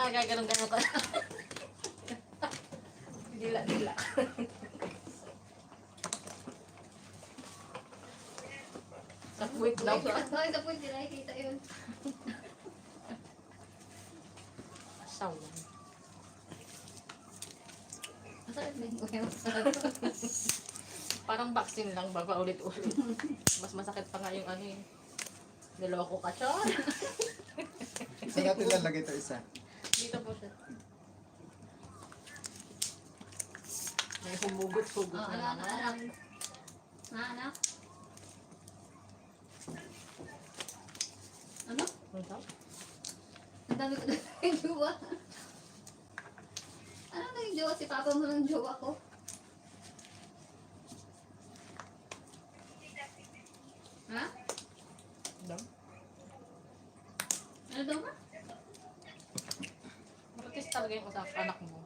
nagaganon-ganon ka. Dila-dila. Sa puwit daw. Bakit sa puwit? Hindi nakikita yun. Asaw. Masakit din ko yun. Parang vaccine lang ba ulit-ulit. Mas masakit pa nga yung ano eh. Niloko ka, Chon. Saan natin lalagay ito isa? Dito po siya. May humugot-hugot Oh, na anak, naman. anak. Ano? Ano daw? Ang dami ko na yung jowa. Ano na yung jowa? Si Papa mo ng jowa ko. Ha? Daw? Ano daw ba? Marites talaga yung usap anak mo.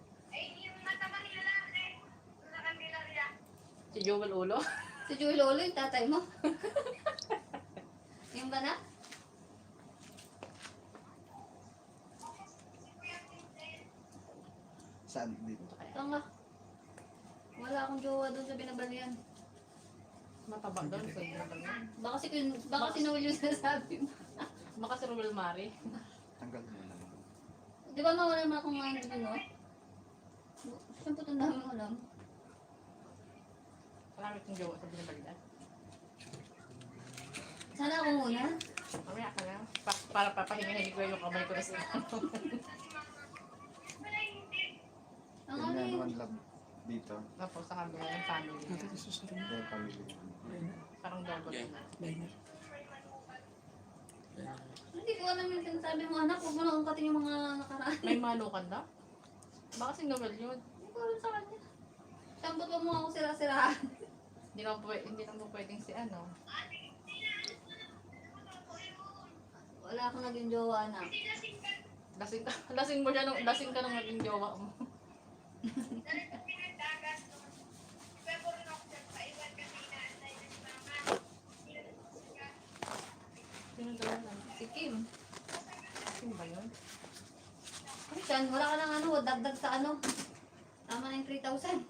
Si Joel Ulo. Si Joey Lolo, yung tatay mo. Yung ba na? Saan? Dito. Tanga. Wala akong jowa doon sa binabalian. Mataba doon. Pwede na ba? Baka si Noel yung sinasabi mo. Baka si Ruel Mari. Tanggal mo lang. Di ba mawala naman akong mga hindi no? Saan po itong dami mo alam? Marami kong jowa sa binabalita. Sana ako muna. Mamaya ka na. Para papahinga-hingi ko yung kamay ko na sila. Ang Yun ano nga eh. naman love dito. Tapos sa kabila yung family. Yung pamilya. Parang double na. Hindi ko alam yung sinasabi mo anak. Huwag mo na ungkatin yung mga nakaraan. May manukan daw? Baka si Noel yun. Hindi ko alam sa kanya. Sambot mo ako sira-siraan. Hindi naman po pwedeng si ano. Wala akong naging jowa anak. Lasing ka nung naging jowa mo. Sino daw yan? Si Kim. Sino ba yun? Christian, wala ka ng ano, dagdag sa ano. Tama na yung 3,000.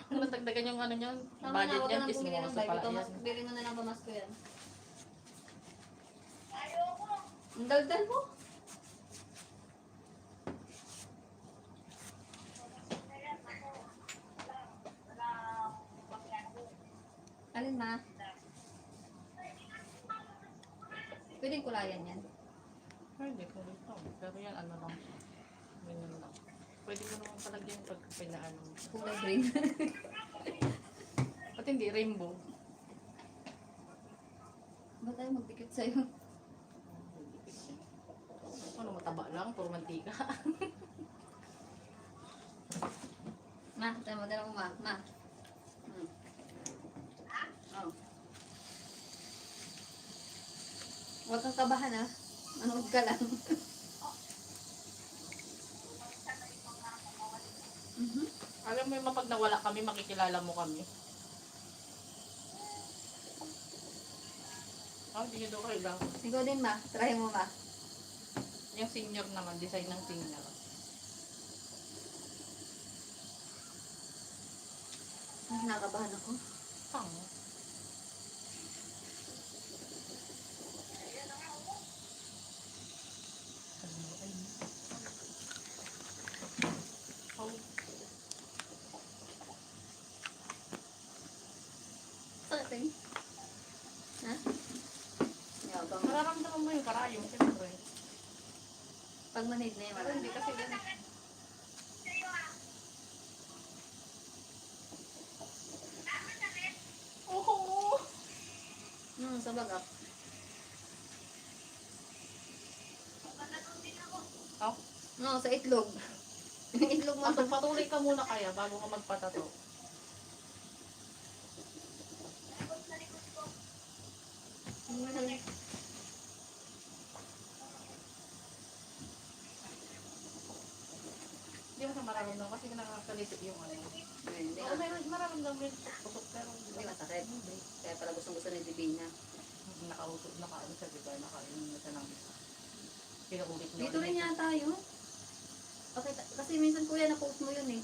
Kung natagdagan yung ano niyan, Tama na, budget huwag ka yan, nang bumili ng kismoso bike. pala yan. Bili mo na ng pamasko yan. Ang daldal mo. Alin ma? Pwedeng kulayan yan. Hindi ko rin ito. Pero yan ano lang. Ganyan lang. Pwede mo naman palagyan pag pinaano. Kulay green. At hindi, rainbow. Ba't tayo magdikit sa'yo? Ano, mataba lang, puro mantika. Ma, tayo magdala mo ma. Ma. Oh. Huwag kang kabahan ha. Manood ka lang. Alam mo yung pag nawala kami, makikilala mo kami. Hindi nyo daw kailangan. Ikaw din ma. Try mo ma. Yung senior naman, design ng senior. Nakakabahan ako. Tama. Oh, Sakit eh. Ha? Yabang. mararamdaman mo yung karayong, siyempre. Pag manhid na yun, Pero wala. hindi kasi ganun. Oo. Sa bagak. Oh, No, sa itlog. Yung itlog mo. patuloy ka muna kaya bago ka magpatato. Hindi mo siya mararamdaman kasi nakakalisip yung ano. Hindi Oo, meron mararamdaman yung pusok pero Hindi masakit. Kaya pala gustong-gusto ni Divina. nakausap, nakaano siya, diba? Nakainom na siya ng isa. Pinaulit niya. Dito rin yata yun. Okay, kasi minsan kuya na-post mo yun eh.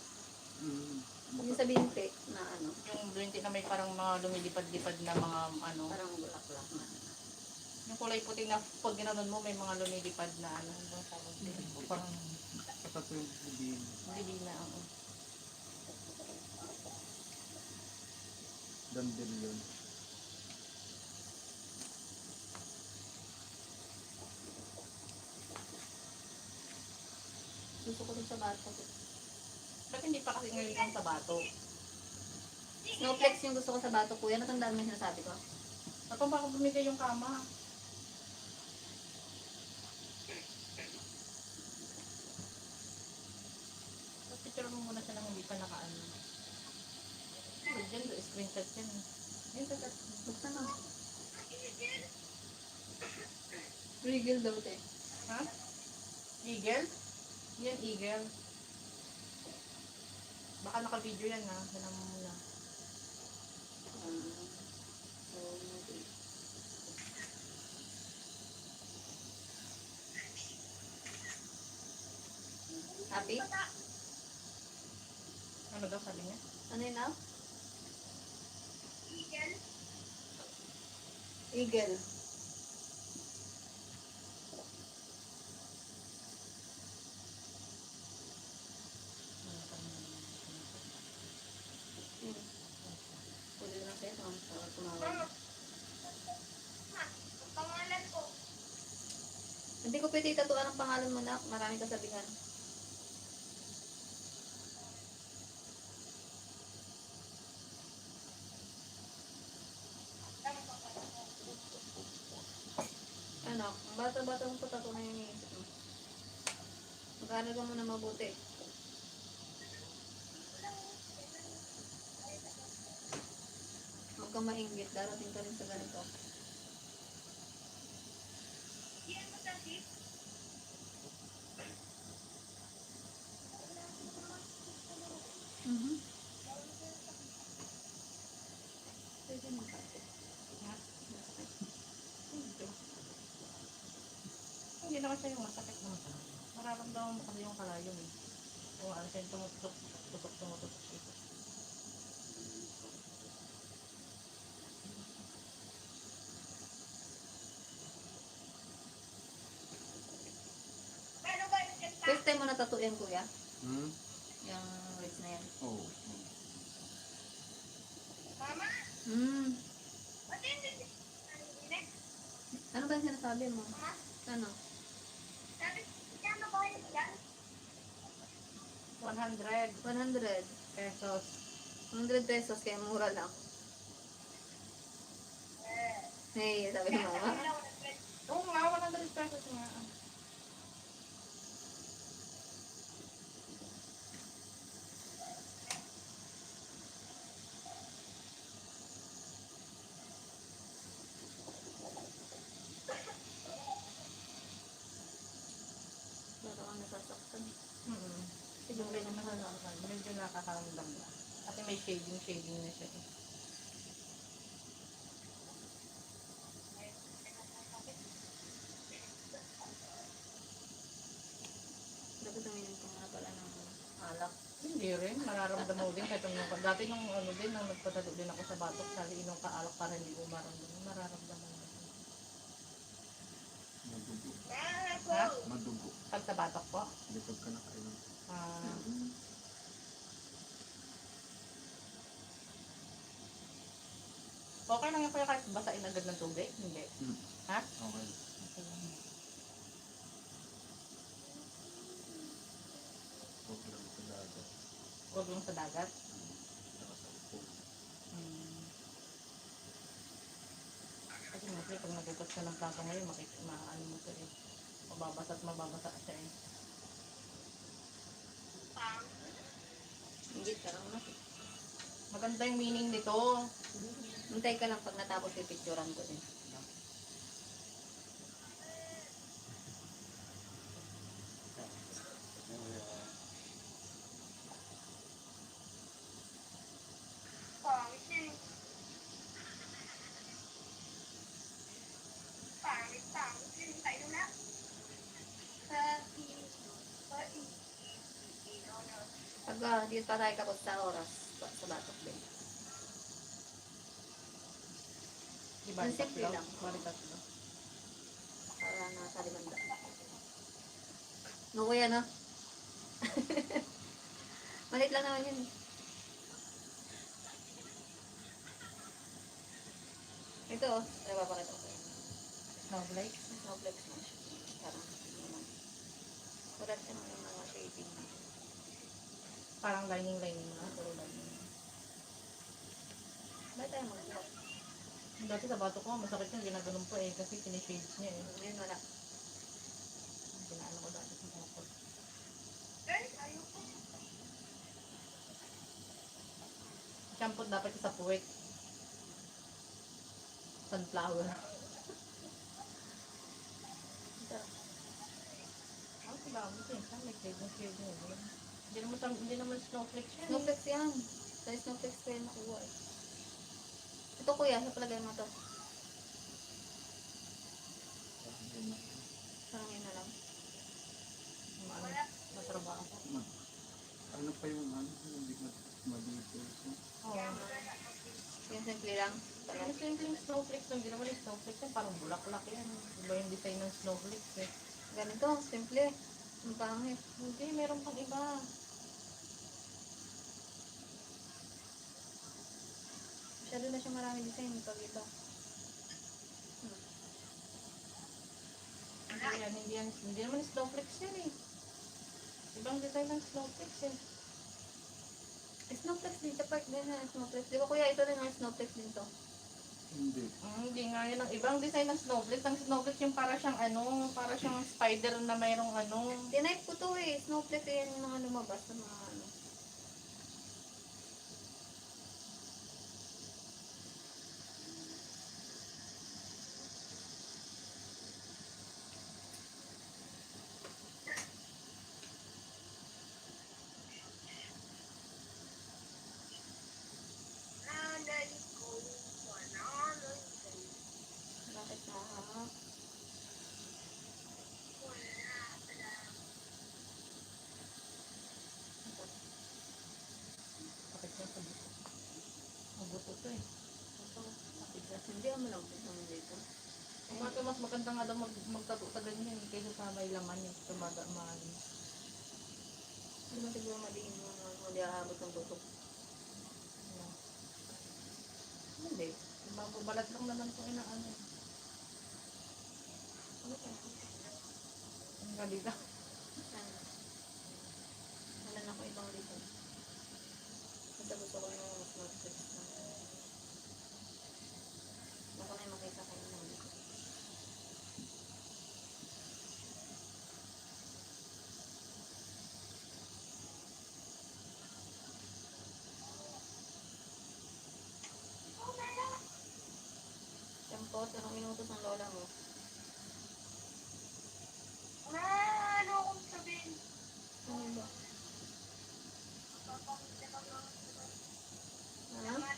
Yung sa binte na ano, Yung green tea na may parang mga lumilipad-lipad na mga ano. parang bulaklak na. Yung kulay puti na pag ginanon mo may mga lumilipad na ano. Ano tawag dito? Parang Kapag yung sabihin, hindi na ako. dandelion. Gusto ko dun sa bata ko. Ba't hindi pa kasi ngayon yung sabato? Snowflakes yung gusto ko sa bato kuya. Natandaan mo yung sinasabi ko. At kung baka bumigay yung kama. Tapos picture mo muna siya lang hindi pa nakaano. Pero dyan, screenshot yan. Yun, tatat. Buksan mo. Regal daw te. Ha? Eagle? Yan, eagle. Baka naka-video yan ha. Ganun mo muna. Happy? Ano daw sabi niya? Ano yun now? Eagle. Pwede lang sa'yo. Tumawag. Hindi ko pwede itatuan ang pangalan mo na. Maraming kasabihan. Ano? Ang bata-bata mong patato na yung iniisip mo. Mag-aaral ka muna mabuti. Huwag kang mainggit. Darating ka rin sa ganito. Mhm. Pwede mo kasi. Ha? Hindi naman siya yung masakit na masakit. Mararamdaman mo kasi yung kalayo eh. Kung ano siya yung tumutok dito. First time mo na-tattoo yan, kuya? Hmm? Yung words na yan. Oo. Hmm. Ano ba yung sinasabi mo? Ano? 100 100. pesos. 100 pesos, kaya mura lang. Hey, sabi ni mama. Oo nga, 100 pesos nga. Pero ako nasasaktan. Siguro rin naman medyo nakakaramdam na. Kasi may shading na siya eh. Dapat uminom ko nga pala ng alak. Hindi rin, mararamdaman mo din kahit yung dati nung ano din, nung nagpatalo din ako sa batok, sabi inom ka alak para hindi ko maramdaman. Mararamdaman mo. Madugo. Ha? Madugo. Pag sa batok po? Hindi pagka nakainom. Okay lang yung kaya kahit basain agad ng tubig? Hindi. Ha? Okay. Okay lang. Huwag lang sa dagat. Huwag lang sa dagat. Saka sa upo. Kasi mostly pag nagugas ka ng plato ngayon, maano mo ito eh. Mababasa at mababasa siya eh. Hindi, parang na. Maganda yung meaning nito. Hintay ka lang pag natapos yung picturean ko din. Dito pa tayo tapos sa oras. Sa batok din. Di bali Ang simple tatlo. lang. Bali tatlo. Para nasa limanda. No, kuya, no? Malit lang naman yun. Ito, oh. Ay, papakita ko sa'yo. Snowflake. Snowflex na siya. Parang, sulat siya ng mga shading. Parang lining na. Puro lining. Ba't tayo magbuhat? Dati sa bato ko, masakit yung ginaganon pa eh. Kasi sinishades niya eh. Ngayon, wala. Pinaano ko dati sa bato. Shampoo dapat sa puwet. Sunflower. Ang kailangan ko eh. May shade na yun. Hindi naman snowflake siya. Snowflex yan. Sa snowflex ko yan nakuha eh. Ito kuya, sa palagay mo to. Parang yun na lang. Matrabaho ko. Ano pa yung ano? Hindi madito. Oo. Yung simple lang. Yung simpleng snowflakes lang. Hindi naman yung snowflakes yan. Parang bulaklak yan. Iba yung design ng snowflakes eh. Ganito, simple. Ang pangit. Hindi, meron pang iba. Masyado na siya maraming design pag ito. Hindi naman snowflakes yan eh. Ibang design ng snowflakes eh. Snowflex din, kapag din na snowflex. Di ba kuya, ito rin ang snowflex din to. Hindi. Hindi nga yun. Ang ibang design ng snowflakes. Ang snowflakes yung para siyang para siyang spider na mayroong Tinype ko to eh. Snowflex yan yung mga lumabas na mga ano. Bakit na? Bakit siya sa buto? Ang buto to eh. Ito, matigas. Hindi ako malambot naman dito. Bakit mas maganda nga daw magtato sa ganyan kaysa sa may laman yung tumagaan. Hindi mo siguro madiin mo na hindi aabot ng buto. Hindi. Balat lang naman kung inaano. Ano ka? Ang galing ka. Wala na ako ibang dito. Basta gusto ko yung mas mag-fix na. Baka may makita kayo na dito. Shampoo, anong minutos ng lola mo? Ano akong sabihin? Ano ba? Ano?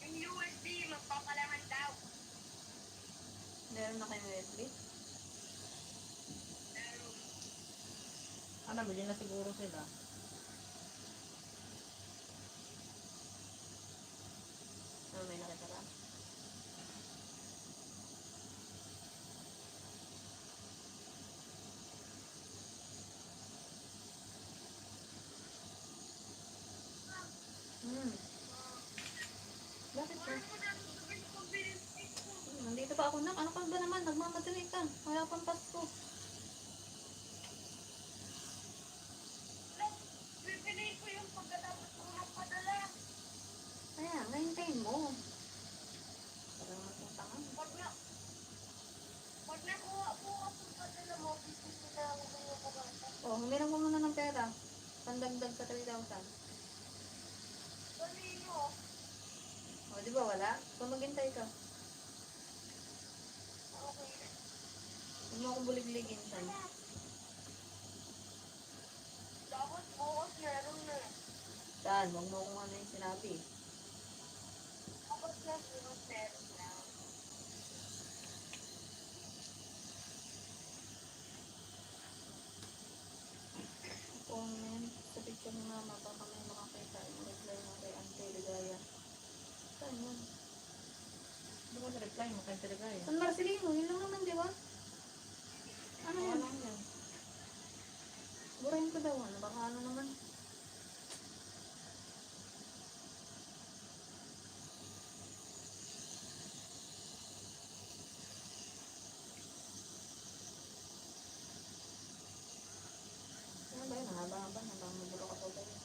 Yung USB, magpapalaman daw. Meron na kayo USB? Bili na siguro sila. Ano, may nakita ka? Bakit ka? Nandito pa ako na. Ano ka ba naman? Nagmamadali ka. Wala pang Pasko. Pipiliin ko yung pagkatapos ko magpadala. Ayan, ngayon mo. Parang matutang. Pag nakuha po ako padala mo, bibili na ako ng mga bata. Oh, humirang mo muna ng pera. Pandagdag sa 3,000. Kanino? O, di ba wala? So, maghintay ka. Okay. Huwag mo akong bulig-ligin saan. Dapat bukas meron na. Saan? Huwag mo akong ano yung sinabi. Dapat na bukas meron na. kung yan, sa picture ni mama, baka may makakita yung reply mo kay Auntie Ligaya. Saan yun? Hindi ko na-reply mo kay Telegaya. San Marcelino, yun lang naman, di ba? Ano yan? Ano yan? Burahin ko daw, ano? Baka ano naman. Ano ba yun? Haba-haba, habang mabulo ka po tayo.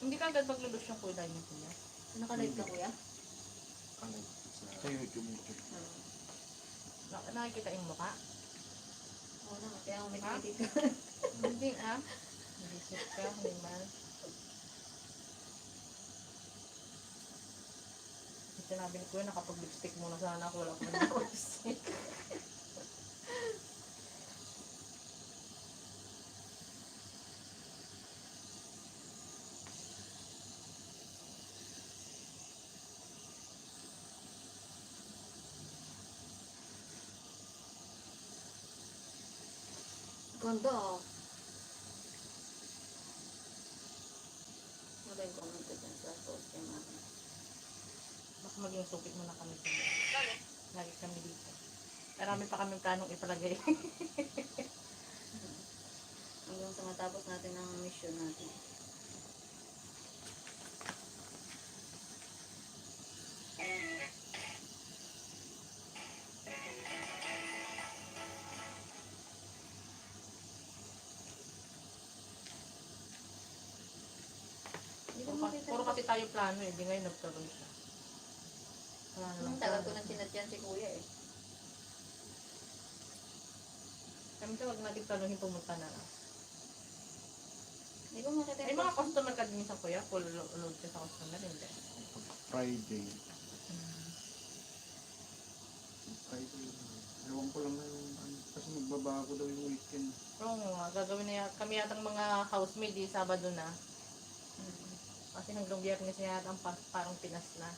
Hindi ka agad maglulus yung kulay niya, kuya. Nakalive ka, kuya? Ano, sa YouTube. Nakikita yung mukha? Oo naman, kaya ako may Ha? edit ka. Hindi ah. Visit ka, hindi man. Sinabi ni kuya, nakapag-lipstick muna sana ako. Wala ko na lipstick. Ganda, oh. Ano ba yung comment ko dyan sa post kay mama? Baka maging supit mo na kami sa lagi kami dito. Marami pa kami planong ipalagay. Hanggang sa matapos natin ang mission natin. Hindi ko makita. Puro kasi tayo plano eh. Di ngayon nagtuloy siya. Wala na lang Ang tagal ko plano. nang sinadyan si kuya eh. Kami sa wag natin planuhin pumunta na lang. Hindi ko makita May yung mga post. customer ka din sa kuya. Full load ka sa customer. Hindi. Friday. Friday. Ewan ko lang na yung ano. Kasi magbabago daw yung weekend. Oo nga. Gagawin na kami yatang mga housemaid di Sabado na. Kasi hanggang Biyernes na yata ang parang Pinas na.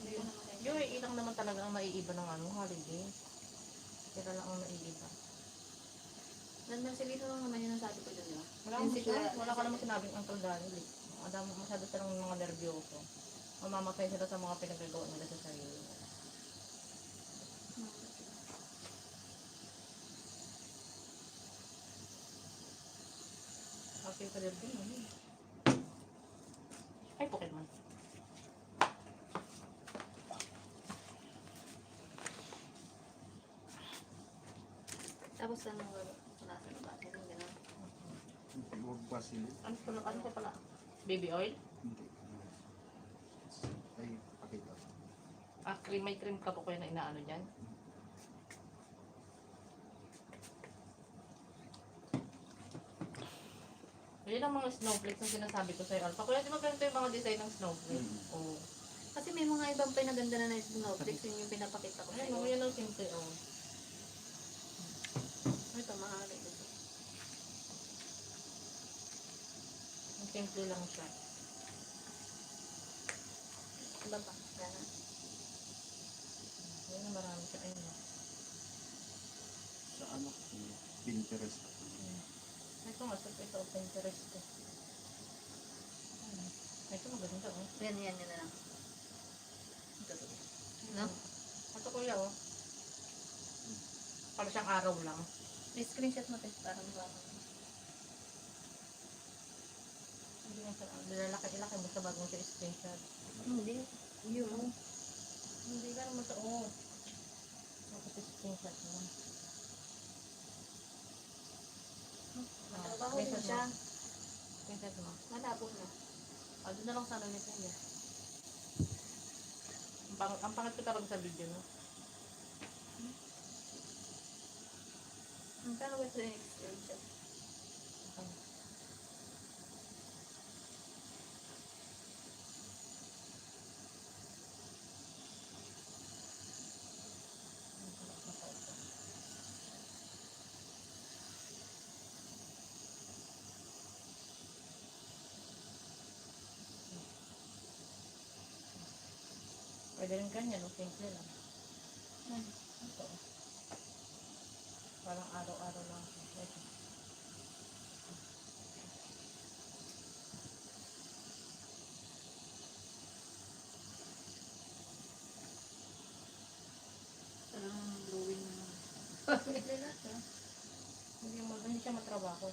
Hindi ko na makita. Yung ilang naman talaga ang maiiba ng ano, holiday. Kira lang ang maiiba. Nanmarcelino lang naman yun ang sabi ko dun, di ba? Wala Yun mo si siya. kuya. Wala ka naman sinabing Uncle Daniel eh. Masyado silang mga nervyoso. Mamamatay sila sa mga pinagagawa nila sa sarili. Okay ka din ano eh. Ay, Pokemon. Tapos ano nga ba? Punasan na ba? Hindi gano'n. Huwag ba sila? Ano ko pala? Baby oil? Hindi. Ay, pakita. Ah, cream. May cream ka po kayo na inaano dyan? Yun ang mga snowflakes na sinasabi ko sa'yo, Alpha. Kuya, di ba ganito yung mga design ng snowflake? Oo. Kasi may mga ibang pinaganda na na snowflakes, yun yung pinapakita ko Ay, sa'yo. yan ang simple, oh. Ito, mahali ito. Ang simple lang siya. Iba pa. Yan na. Ayun na marami siya. Ayun na. Sa ano? Pinterest. Ito nga, ito, Pinterest ko. Ito maganda, oh. Yan na lang. Ito. No? Ito kuya, oh. Para siyang araw lang. I-screenshot mo ito para mabago. Hindi nga siya, nilalaki-ilaki mo sa bagong siya screenshot. Hindi. Yun. Hindi ka naman sa, oh. Tapos screenshot mo. Matrabaho din siya. Screenshot mo. Malabo na. Ah, doon na lang sana ni kuya. Ang pangit ko talaga sa video, no? Kano ba ito yung screenshot? Pwede rin kanya, no? Simple lang. Hmm. Ito. Parang araw-araw lang. Ito. Parang glowing na. Relax ah. Hindi siya matrabaho.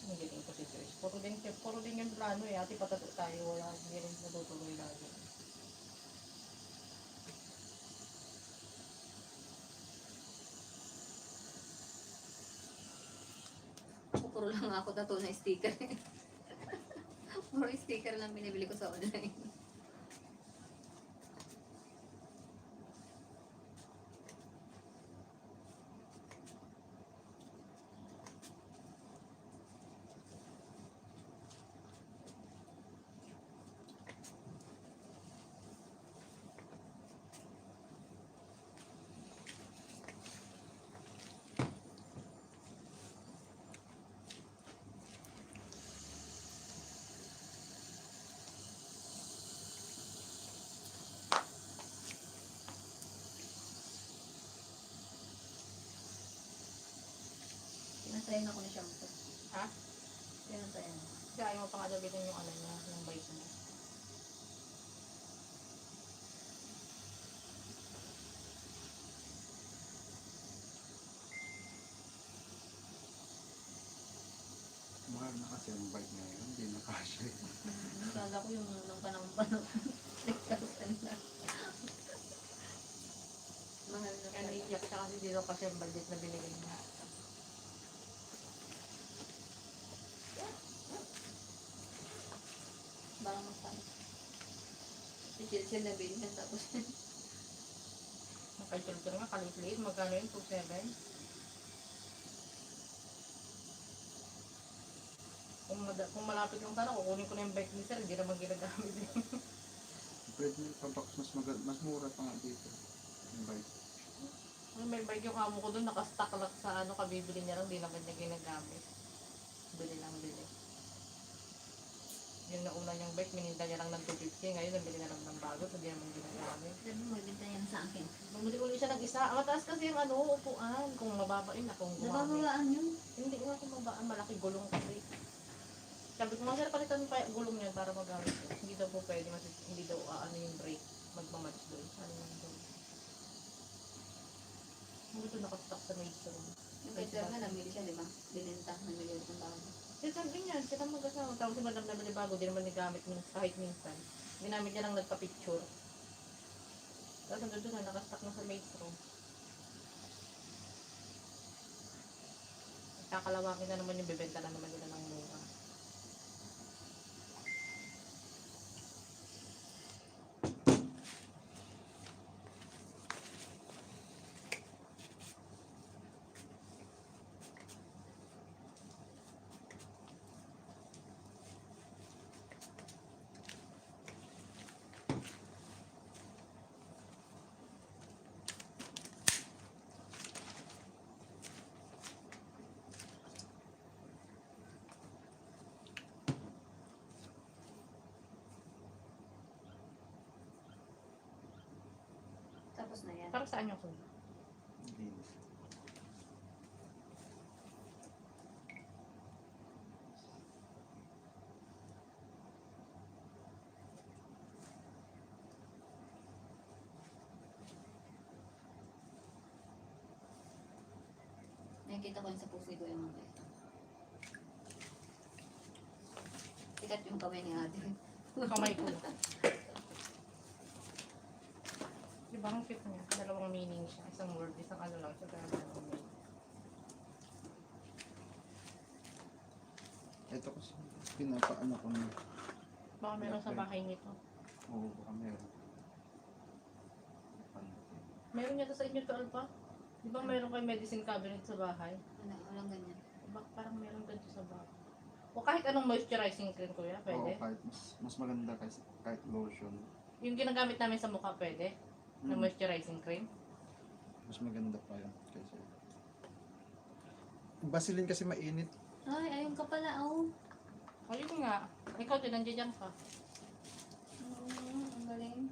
Hindi rin ko si Chris. Puro din yung plano eh. Ate patato tayo. Wala. Hindi rin natutuloy lagi. Puro lang ako tattoo na sticker. Puro sticker lang binibili ko sa online. Pinasayan ako ni shampoo. Ha? Pinasayan. Kasi ayaw mo pang adabitin yung ano niya. Yung bike niya. Mahal na kasi ang bike ngayon. Hindi na kasya. Kala ko yung nung panahon. 6,000 na. Mahal na Kaya pala. naiiyak siya kasi dito kasi yung budget na binigay niya. Baka magkano. Si Chelsea na bilhin tapos Nakaisultor nga, kalit-liit. Magkano yun? 2.7? Kung malapit lang sana, kukunin ko na yung bike ni sir. Hindi naman ginagamit eh. Pwede yung pabox mas mura pa nga dito. Yung bike. May bike yung amo ko doon, nakastock lang sa ano, kabibili niya lang, hindi naman niya ginagamit. Bili lang bili. Yung nauna niyang bike, mininda niya lang ng 250, ngayon nabili na lang ng bago, so hindi naman ginagamit. sabi mo, magbinta yan sa akin. Bumili ulit siya ng isa, mataas kasi yung ano, upuan, kung mababain na, kung gumamit. Nababawaan yun. Hindi nga kung mabaan, malaki gulong kasi. Sabi ko, sir, palitan pa yung gulong niya para magamit. Hindi daw po pwede, hindi daw ano yung brake, magmamatch doon. Ano yung doon? Hindi ito nakastock sa maestro. Yung kay Sir nga, namili siya, di ba? Bininta, namili ulit ng bago. Kasi sabi niya, sila mag-asawa. Tapos si Madam na bago, di naman nagamit kahit minsan. Ginamit niya lang nagpa-picture. Tapos nandun doon na, nakastock na sa maestro. Kakalawangin na naman yung bibenta na naman nila ng mura. Tapos na yan. Para saan yung sulit? Linis. Nakikita ko yun sa puso ko yung mga ito. Sikat yung kamay ni ate. Kamay ko. Diba ang cute niya? Dalawang meaning siya. Isang word, isang ano lang siya. Pero dalawang meaning. Ito kasi pinapaano ko na. Baka meron sa bahay nito. Oo, baka meron. Meron niya to sa inyo to, Alpa? Di ba meron kayo medicine cabinet sa bahay? Walang ganyan. Diba parang meron ganito sa bahay? O kahit anong moisturizing cream, kuya, Oo, pwede? kahit mas maganda kahit lotion. Yung ginagamit namin sa mukha, pwede? Na moisturizing cream? Mas maganda pa yan kaysa. Vaseline kasi mainit. Ay, ayun ka pala, oh. Ayun nga. Ikaw din, nandiyan ka. Ang galing.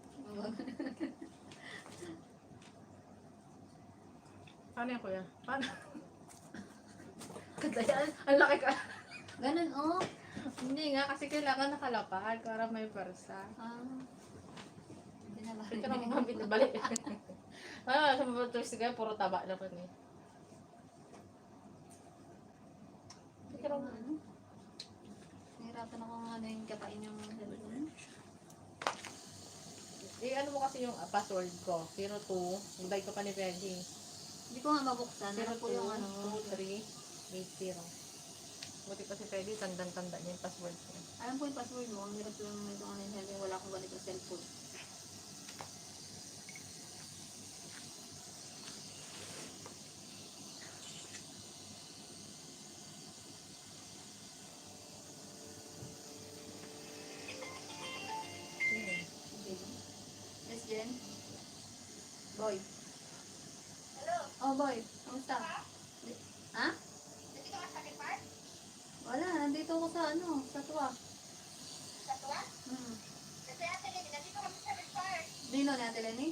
Paano yan, kuya? Paano? Kadayan, ang laki ka. Ganun, oh. Hindi nga, kasi kailangan nakalapad para may persa. Ah. Hindi na ba? Ito na mga binabalik. Sa mga twist ka, puro taba naman eh. Hindi ka ano? Nahirapan ako nga ano yung kapain yung cellphone. Ano mo kasi yung password ko? 02. Magday ko pa ni Peggy. Hindi ko nga mabuksan. Ano po yung ano? 2380. Buti pa si Peggy, tandang-tanda niya yung password niya. Alam ko yung password mo. Ang hirap lang nito ano yung wala akong ganito cellphone. Sige. Yes, Jen? Boy. Hello? Oh, boy. Kamusta? Ha? Nandito ka sa Park? Wala. Nandito ako sa ano? Sa tuwa. Sa Tuwa? Hmm. Kasi Ate Lenny, nandito kami sa Park. Dino ni Ate Lenny?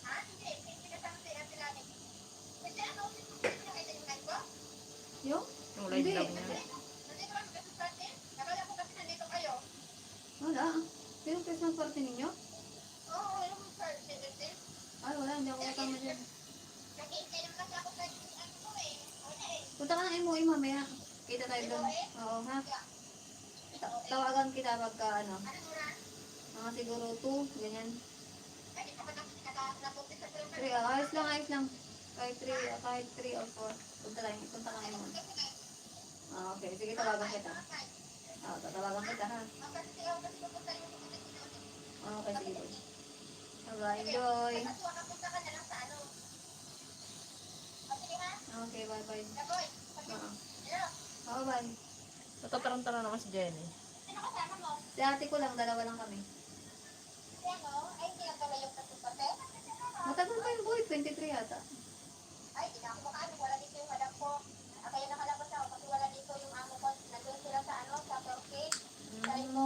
Ha? Hindi. Hindi kasama si Ate Lenny. Kasi ano, hindi na kayo tinignan ko? Yung? Yung live Hindi. lang niya. Nandito kami sa Park eh. Nakala ko kasi nandito kayo. Wala. Sinong Christmas party ninyo? Oo, yung Park. Hindi. Ay, wala. Hindi ako kasama dyan. Nag-iintay naman kasi ako sa ano ko eh. Wala eh. Punta ka ng MOE mamaya. Kita tayo doon. Oo, ha? Tawagan kita pagka ano. Ano mo na? Mga siguro 2, ganyan. Hindi pa ko napunti sa Park. 3, ayos lang, ayos lang. Kahit 3 or 4. Punta ka ng MOE. Ah, okay. Sige, tawagan kita. Ah, tatawagan kita, ha? Kasi ako kasi pupunta rin yung mga Ah, okay, sige, boy. Alright, enjoy. Kasi wakapunta ka na lang sa ano. O sige ha? Okay, bye-bye. Dagoy. Oo. Hello? Oo, bye. Natatarang-tarang naman si Jenny. Sino kasama mo? Si ate ko lang, dalawa lang kami. Si ano? Ay, hindi na pala yung katupate. Matagal pa yung boy, 23 yata. Ay, hindi na ako makaano. Wala dito yung madam ko. Kaya nakalabas ako kasi wala dito yung amo ko. Nandun sila sa ano, sa Turkey. Sa ito,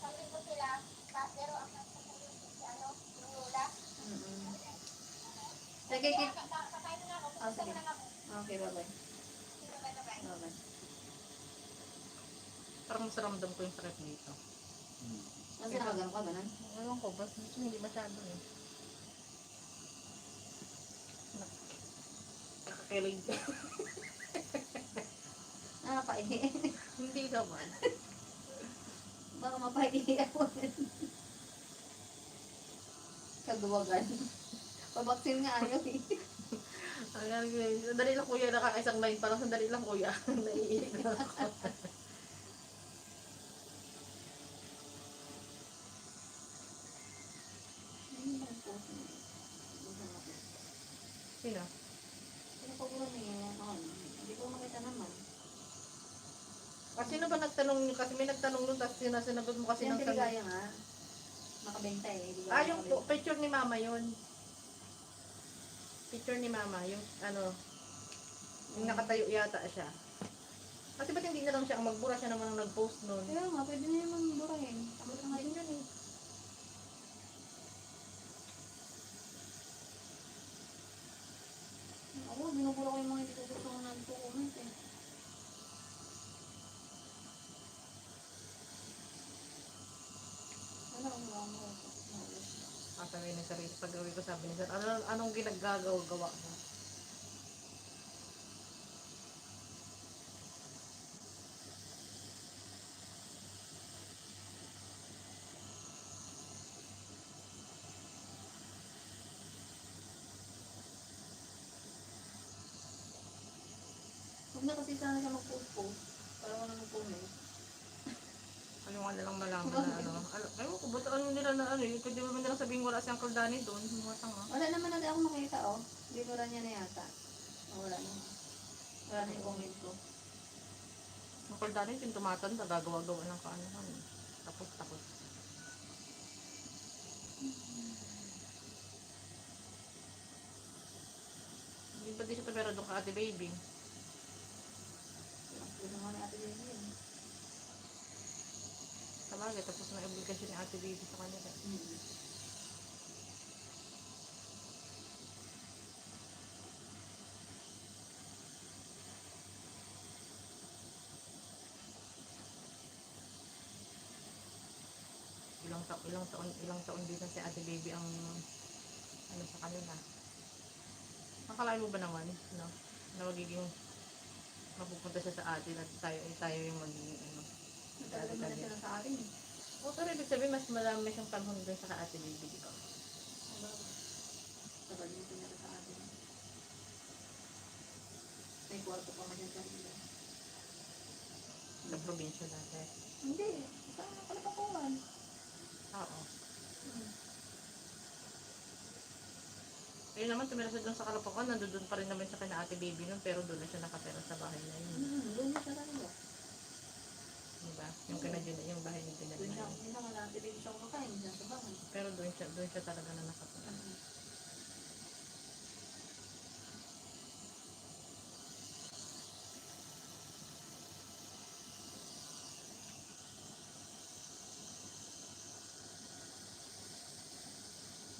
sa ko sila. Pero ang si ano, yung Lola. Sige, kit. Kakain na ako. Ah, sige. Pupunta na ako. Okay, bye-bye. Sige, bye-bye. Bye-bye. Parang mas ramdam ko yung sakit dito. Kasi nakagano ka ba nun? Ewan ko, basta hindi masyado eh. Nakakilig. Nakakaini. Hindi naman. Baka mapahihi ako. Kaduwagan. Pabaksin nga ayaw eh. Sandali lang kuya, nakakaisang line pa lang. Sandali lang kuya. Naiinig na ako. Sino? Sino pa ba niya? Hindi ko makita naman. Kasi sino ba nagtanong nyo? Kasi may nagtanong nun, tapos sinasagot mo kasi Yan ng si Ligaya nga. Makabenta eh. Ligaya yung makabenta. picture ni mama yun. Picture ni mama, yung ano, yung nakatayo yata siya. Kasi ba't hindi na lang siya ang magbura, siya naman ang nag-post nun. Kaya nga, pwede na naman burahin. Tama na nga Ayun yun eh. Ako, binubura ko yung mga hindi ko gusto ko nag-comment eh. Wala akong mga Sabi ni Sir, pag-uwi ko sabi ni Sir, anong ginagagawa mo? Huwag na kasi sana siya mag-post-post. Para wala mag-comment. Ano nga nilang malaman na ano. Ewan ko, ba't ano nila na ano eh. Pwede ba nila sabihin wala si Uncle Danny doon? Mga tanga. Wala naman na ako makita oh. Binura niya na yata. Oh, wala na. Wala na yung comment ko. Uncle Danny yung tumatanda, gagawa-gawa ng kaanohan. Tapos. Hindi ba di siya tumira doon ka ate baby? Hindi naman Baby yun. Sabagay, tapos na obligasyon ni Ate Baby sa kanila. Ilang taon din na si Ate Baby ang ano sa kanila. Akalain mo ba naman, no? Na magiging mapupunta siya sa atin at tayo yung magiging ano. Matagal mo na sila sa akin. O pero ibig sabihin mas marami siyang panahon doon sa Ate Baby, di ba? Tagal mo pinara sa akin. May kwarto pa man yung kanila. Sa probinsya dati. Hindi. Sa Kalapakuan. Oo. Kaya naman tumira siya doon sa Kalapakan, nandoon pa rin naman siya kay na Ate Baby nun, pero doon na siya nakatira sa bahay na yun. Doon na siya kanila. Diba? Yung yung bahay ni Dinad Doon na siya, yun. hindi naman natin din siya kumakain dyan sa bahay. Pero doon siya talaga na nakatira.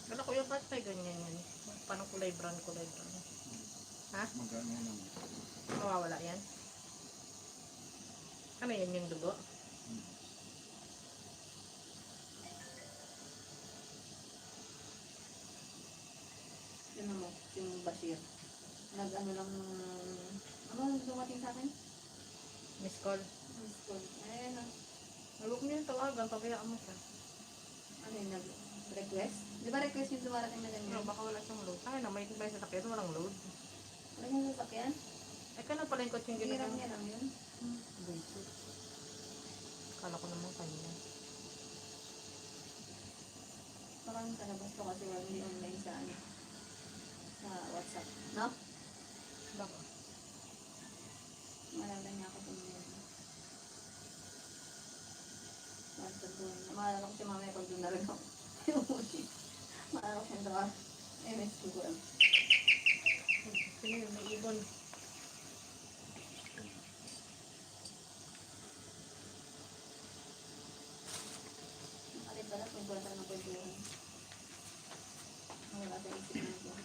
Wala ko yung patay, ganyan yan. Parang kulay brown. Ha? Magano yan ang Mawawala yan? Ano yan yung dugo? Yun mo, yung Bashir. Nag-ano lang, ano dumating sa akin? Miss call. Miss call. Ayan na. Huwag mo yung tawagan, pabayaan mo siya. Ano yung nag-request? Di ba request yung dumarating na ganyan? No, baka wala siyang load. Ay na, may sasakyan, walang load. Wala yung sasakyan? Ay, ka na pala yung kotse yung Hirap ginagawa. niya lang yun. Buisit. Kala ko naman kanya. Parang sa labas ko kasi wala hindi online sa ano. Sa WhatsApp. No? Baka. Malala niya ako kung yun. WhatsApp doon. Maalala ko si mamaya pag doon nalaga ako. Maalala ko siya sa MS ko ko. Sino yun? May ibon. Alit pala kung kwenta ng kwentuhan. Wala sa isip natin.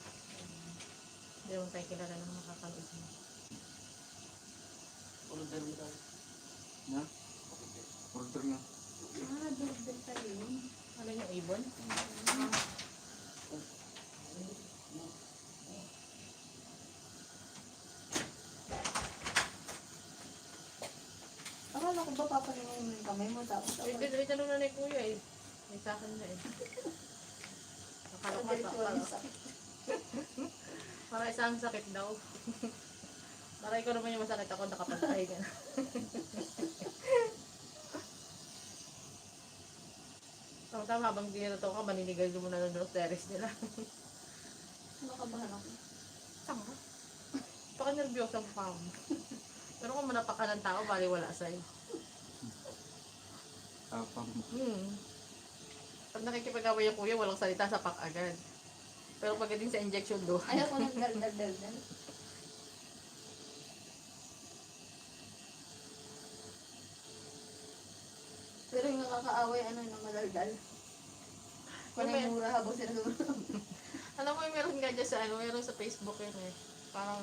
Hindi naman tayo kilala ng makakanood mo. na? Order na. Dugdug tayo yun. Ano yung ibon? Akala ko ba papaningin mo yung kamay mo tapos ako. May tanong na ni Kuya eh. May sa akin na eh. Akala ko Diretso sakit. para isang sakit daw. Para ikaw naman yung masakit ako nakapagpahay ka na. Tama habang dinito ka, maninigal mo na ng terrace nila. Nakabahan ako. Tama. Baka nervyoso ang farm. Pero kung manapak ka ng tao, bali wala sa'yo. Tapang. Pag nakikipag-away yung kuya, walang salita, sapak agad. Pero pagdating sa injection do, Ayaw ko ng dal-dal-dal. Pero yung nakakaaway, ano yung madaldal. Panay mura habang sila sumunod. alam mo yung meron nga dyan sa meron sa Facebook yun eh. Parang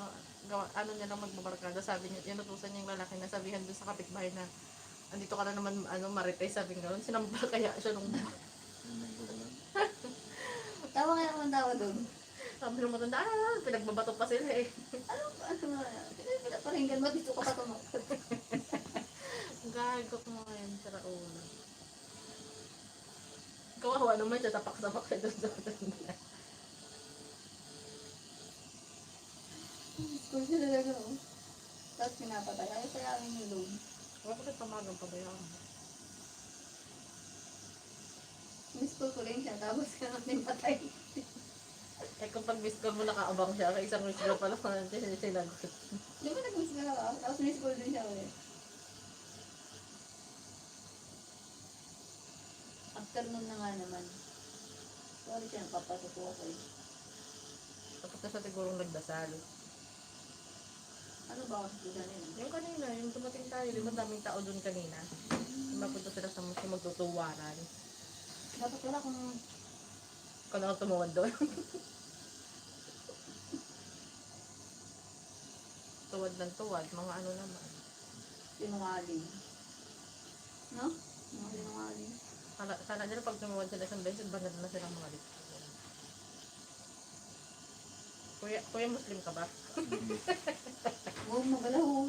ano niya lang magbabarkada, sabi niya, inutusan niya yung lalaki na sabihan dun sa kapitbahay na andito ka na naman marites, sabi nga gano'n, sinambal kaya siya nung Tawa kaya akong tawa doon. sabi nung matanda, pinagbabato pa sila eh. Ano nga, pinaparinggan mo, dito ka pa tumakot. Gago ko mo ngayon, sara ulo. Kawawa naman siya, tapak-tapak siya doon sa matanda. School siya talaga, oh. Tapos pinapatay. Ayaw kaya amin yung load. Wala ko kayo pamagang pabayaan mo. Miss call ko rin siya, tapos ka natin patay. Eh kung pag miss call mo nakaabang siya, kaya isang miss call pa lang natin sinagot. Di ba nag-miss call ako? Tapos miss call din siya ulit. Afternoon na nga naman. Sorry siya, napapasok ko ako eh. Tapos na siya sigurong nagdasal. Ano ba ako sa nila? Yung kanina, yung dumating tayo, di ba daming tao doon kanina? Mapunta sila sa magtutuwaran. Dapat wala kung Kung ako tumuwad doon. Tuwad ng tuwad, mga ano naman. sinungaling. No? Mga sinungaling. Sana nila pag tumuwad sila isang beses, banal na silang mga lips. Kuya, Muslim ka ba? Hindi. Huwag magalaw.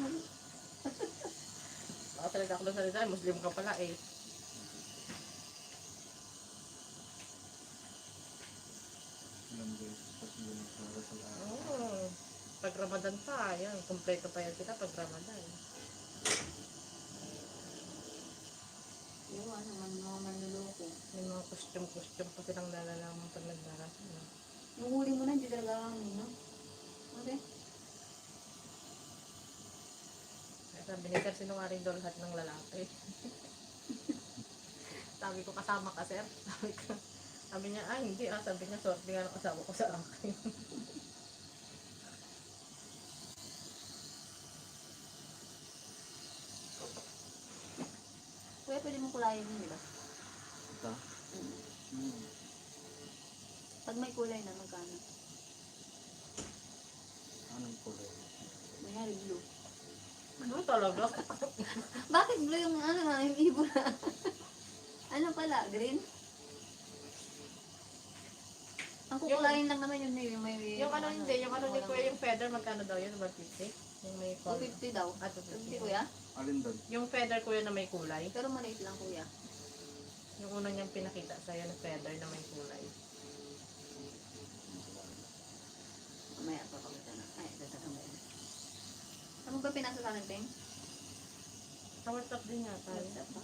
Baka talaga ako salita, Muslim ka pala eh. Ilang beses pa sila nagdarasal araw. Oo. Pag Ramadan pa, yan. Kompleto pa yan kita pag Ramadan. Yung ano man, mga manluloko. May mga costume pa silang nalalaman pag nagdarasal. No? Yung huli mo na, hindi talaga kami, no? Okay? Kaya sabi ni Sir, sinungaling daw lahat ng lalaki. Sabi ko, kasama ka, Sir. Sabi niya, hindi ah. Sabi niya, sorry nga ng asawa ko sa akin. Kuya, pwede mong kulayan yun, di ba? Ito? Pag may kulay na, magkano? Anong kulay? Mayroon blue. Ano talaga? Bakit blue yung ano na, yung ibon na? Ano pala, green? Ang kukulayin lang naman yun, yung may... Yung ano hindi, yung ano ni Kuya, yung feather, magkano daw yun? 150? Yung may color. 250 daw. Ah, 250 250. kuya? Alin doon? Yung feather Kuya na may kulay. Pero maliit lang kuya. Yung una niyang pinakita sa'yo na feather na may kulay. Mamaya pa pagkita na. Ay, tatang ba yan? Ano ba pinasa sa akin, Peng? Sa WhatsApp din yata. WhatsApp ba?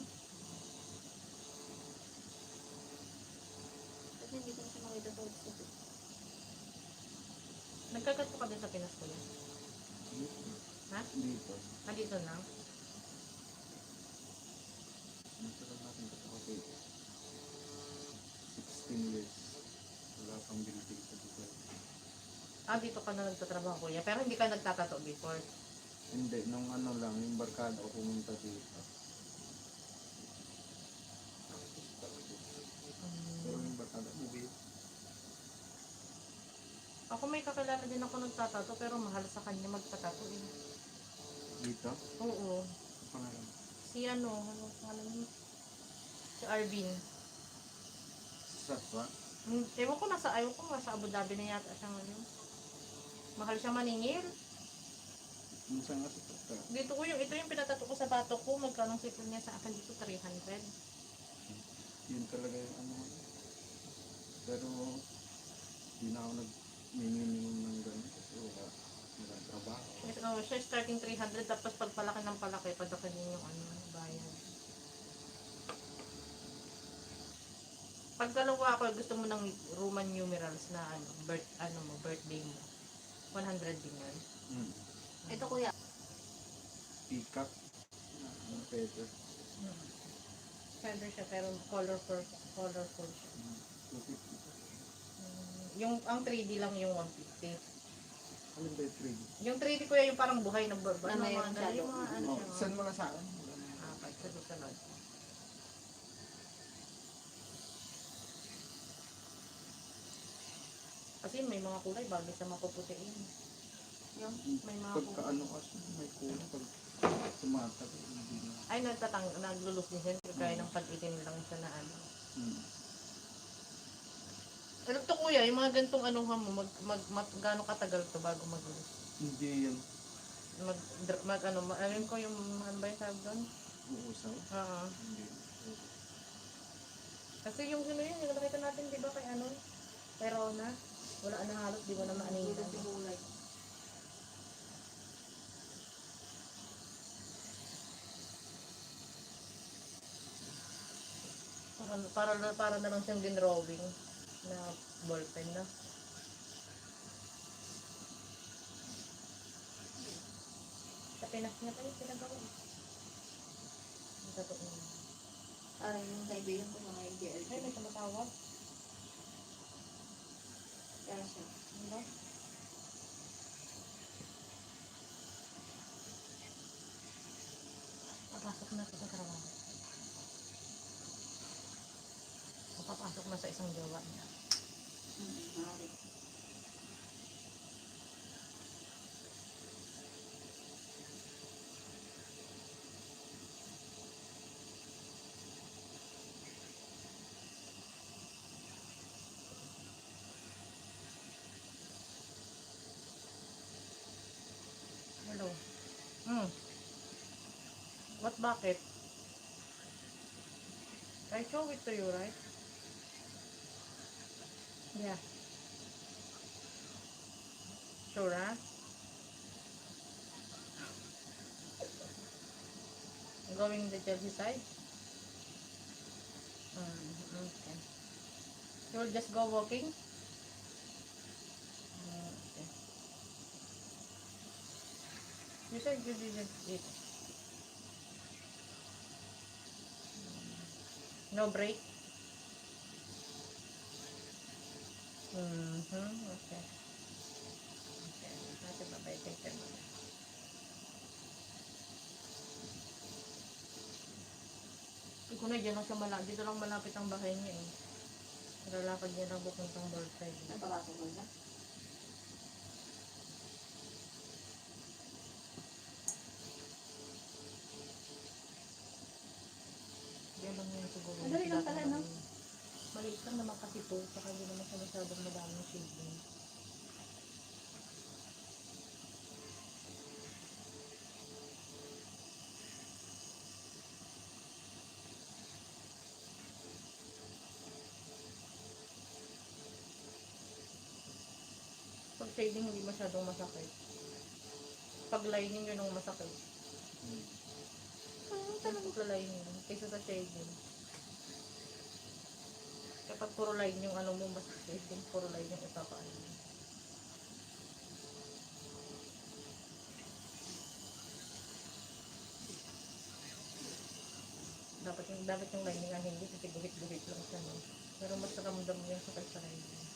Kasi hindi ko na siya makita sa WhatsApp. Nagkagat ko ka din sa Pinas Kuya. Ha? Dito. Dito na? Dito lang natin ito kasi 16 years. Wala pang building sa Dubai. Dito ka na nagtatrabaho Kuya. Pero hindi ka nagtatato before. Hindi, nung ano lang, yung barkada ko pumunta dito. Pero yung barkada, movie. Ako may kakilala din ako nagtatato pero mahal sa kanya magpatato eh. Dito? Oo. Ang pangalan. Si ano pangalan niya? Si Arvin. Satwa? Ewan ko nasa Abu Dhabi na yata siya ngayon. Mahal siya maningil. Minsan nga sa Tata. Dito ko ito yung pinatato ko sa bato ko. Magkano sipon niya sa akin dito? 300. Yun talaga yung ano. Pero, di na ako nag-minimum ng ganun kasi wala trabaho. Yes, siya starting 300 tapos pagpalaki ng palaki, padaki din yung ano, bayan. Pag dalawa ako, gusto mo ng Roman numerals na birthday mo. 100 din yan. Ito kuya. Peacock. Ano feather. Feather siya pero colorful siya. 250. Ang 3D lang yung 150. Alin ba yung 3D? Yung 3D ko yung parang buhay na bird. Na may shadow. Yung mga ano Oh, siya. send mo na sa akin. Wala na yun. Kahit sa susunod. Kasi may mga kulay bagay sa mapuputiin. Yung May mga Pagka kulay. ano kasi, may kulang. Pag tumatagal, hindi na. Ay, naglulus din siya. Kaya ng pag-itim lang siya na ano. Alam to kuya, yung mga gantong ano mo, gaano katagal to bago maglulus? Hindi yan Alam ko yung, ano ba yung sabi doon? uusap. Oo. Hindi. Kasi yung ano yun, yung nakita natin, di ba kay ano? Pero na, wala na halos, di mo na maanilan. gulong si kulay. Para na lang siyang dinrawing na ballpen na. Sa Pinas niya pa yung pinagawa. Ang totoo niya. Parang yung kaibigan ko mga IGL. Ay, may tumatawag. Kaya siya. Diba? Papasok na sa trabaho. Papasok na sa isang jowa niya. Maaari. Hello. What bucket? I show it to you, right? Yeah. Sure, huh? Going the Chelsea side? Okay. You will just go walking? Okay. You said you didn't eat. No break? Okay. Okay. Kasi babay, take care muna. Hindi ko na dyan lang siya malapit. Dito lang malapit ang bahay niya eh. Nalalakad niya lang pupuntang Burnside. Nagpapasok mo na? Yan lang yun siguro. Madali lang pala, no? Maliit lang naman kasi ito. Saka hindi naman siya masyadong madaming shading. Pag shading hindi masyadong masakit. Pag lining yun ang masakit. Pag lining kaysa sa shading. Kapag puro line yung ano mo, mas shading, puro line yung ipapaan. Dapat yung lining ang hindi kasi guhit-guhit lang siya, no? Pero mas ramdam mo yung sakit sa lining.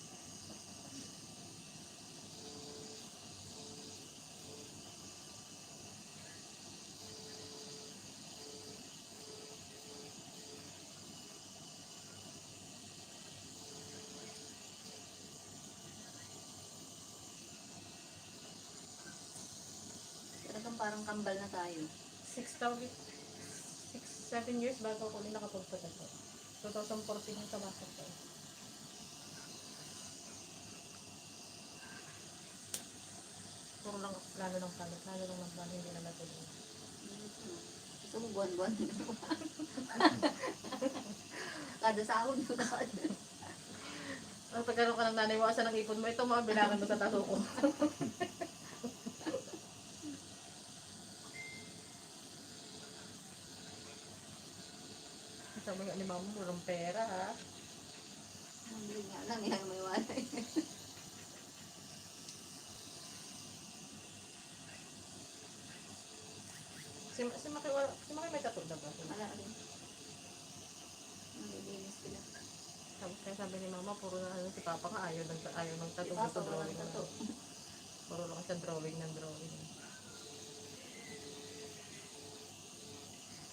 Talagang parang kambal na tayo. 7 years bago ako ulit nakapagpunta ko. 2014 yung tabasok ko. Puro lang plano ng palit. Plano lang ng plano, hindi na natuloy. Gusto mo buwan-buwan. Kada sahod mo na kada. Ang pagkaroon ka ng naniwasan ng ipon mo, ito mga bilangan mo sa taso ko. Sabi nga ni mama, walang pera ha. Hindi nga lang, yan may walay. Si Maki may tattoo na ba? Wala rin. Nalilinis sila. Kaya sabi ni mama, puro na ano, si Papa nga ayaw ng tattoo. Si Papa, Gusto drawing walang na tattoo. Puro lang siya drawing ng drawing.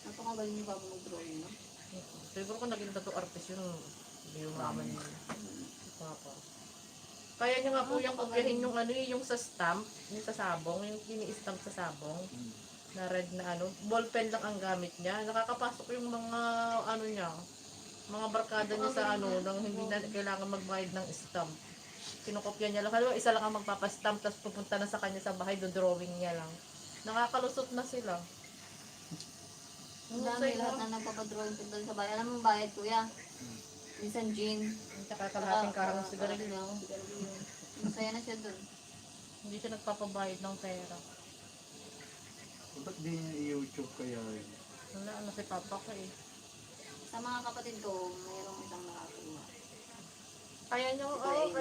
Napakagaling yung babo mag-drawing, no? Siguro kung naging tattoo artist yun, hindi yung mama niya. Si Papa. Kaya niya nga po yung kopyahin yung ano yung sa stamp, yung sa sabong, yung ini-stamp sa sabong, na red na ano, ballpen lang ang gamit niya. Nakakapasok yung mga ano niya, mga barkada niya sa ano, nang hindi na kailangan magbayad ng stamp. Kinokopya niya lang. Halimbawa, isa lang ang magpapastamp, tapos pupunta na sa kanya sa bahay, do-drawing niya lang. Nakakalusot na sila. Ang dami lahat na nagpapadrawing ko doon sa bahay. Alam mo bayad, kuya? Minsan gin. Tsaka kalahating kahang sigarilyo. Masaya na siya doon. Hindi siya nagpapabayad ng pera. Ba't di niya i-YouTube kaya yun? Wala, ano si Papa ko eh. Sa mga kapatid ko, mayroong isang nakakuha. Kaya niyo,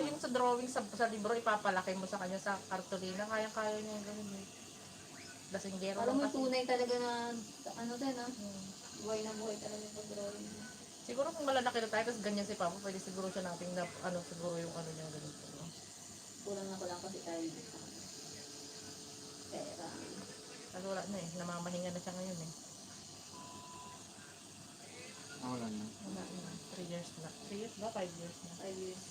yung sa drawing sa libro, ipapalaki mo sa kanya sa kartolina. Kaya niya yung gawin eh. Lasinggero Alam mo, lang kasi. tunay talaga na, ano din ah, Hmm. buhay na buhay talaga yung pag-drawing. Siguro kung malalaki na tayo, tapos ganyan si Papa, pwede siguro siya natin na, ano, siguro yung ano niya ganito. No? Kulang ako lang kasi tayo dito sa kanya. Pera. Kasi wala na eh, namamahinga na siya ngayon eh. Wala na. Wala na. 3 years na. 3 years ba? 5 years na. 5 years.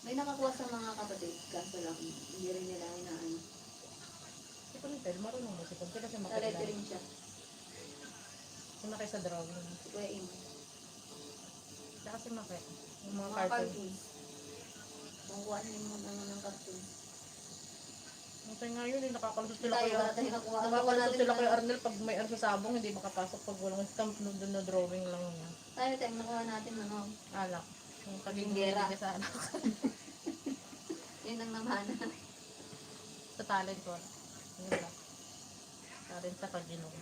May nakakuha sa mga kapatid, kaso lang, hindi rin nila inaano. Si Puntel, marunong mo si Puntel kasi Sa makilala. lettering siya. Si Maki sa drawing. Si Kuya Im. Tsaka si Maki. Yung mga Mga cartoon. cartoons. Kung kuha niyo mo ng cartoons. Ito nga yun, nakakalusot Hindi sila tayo, kayo. wala tayong nakuha. Nakakalusot sila kay Arnel pag may ano sa sabong, hindi makapasok pag walang stamp doon na drawing lang niya. Tayo nakuha natin ano. Alak. Yung pagiging Gera. niya sa anak. Yun ang namana. Sa talent ko. Yun lang. Talent sa pag-inom.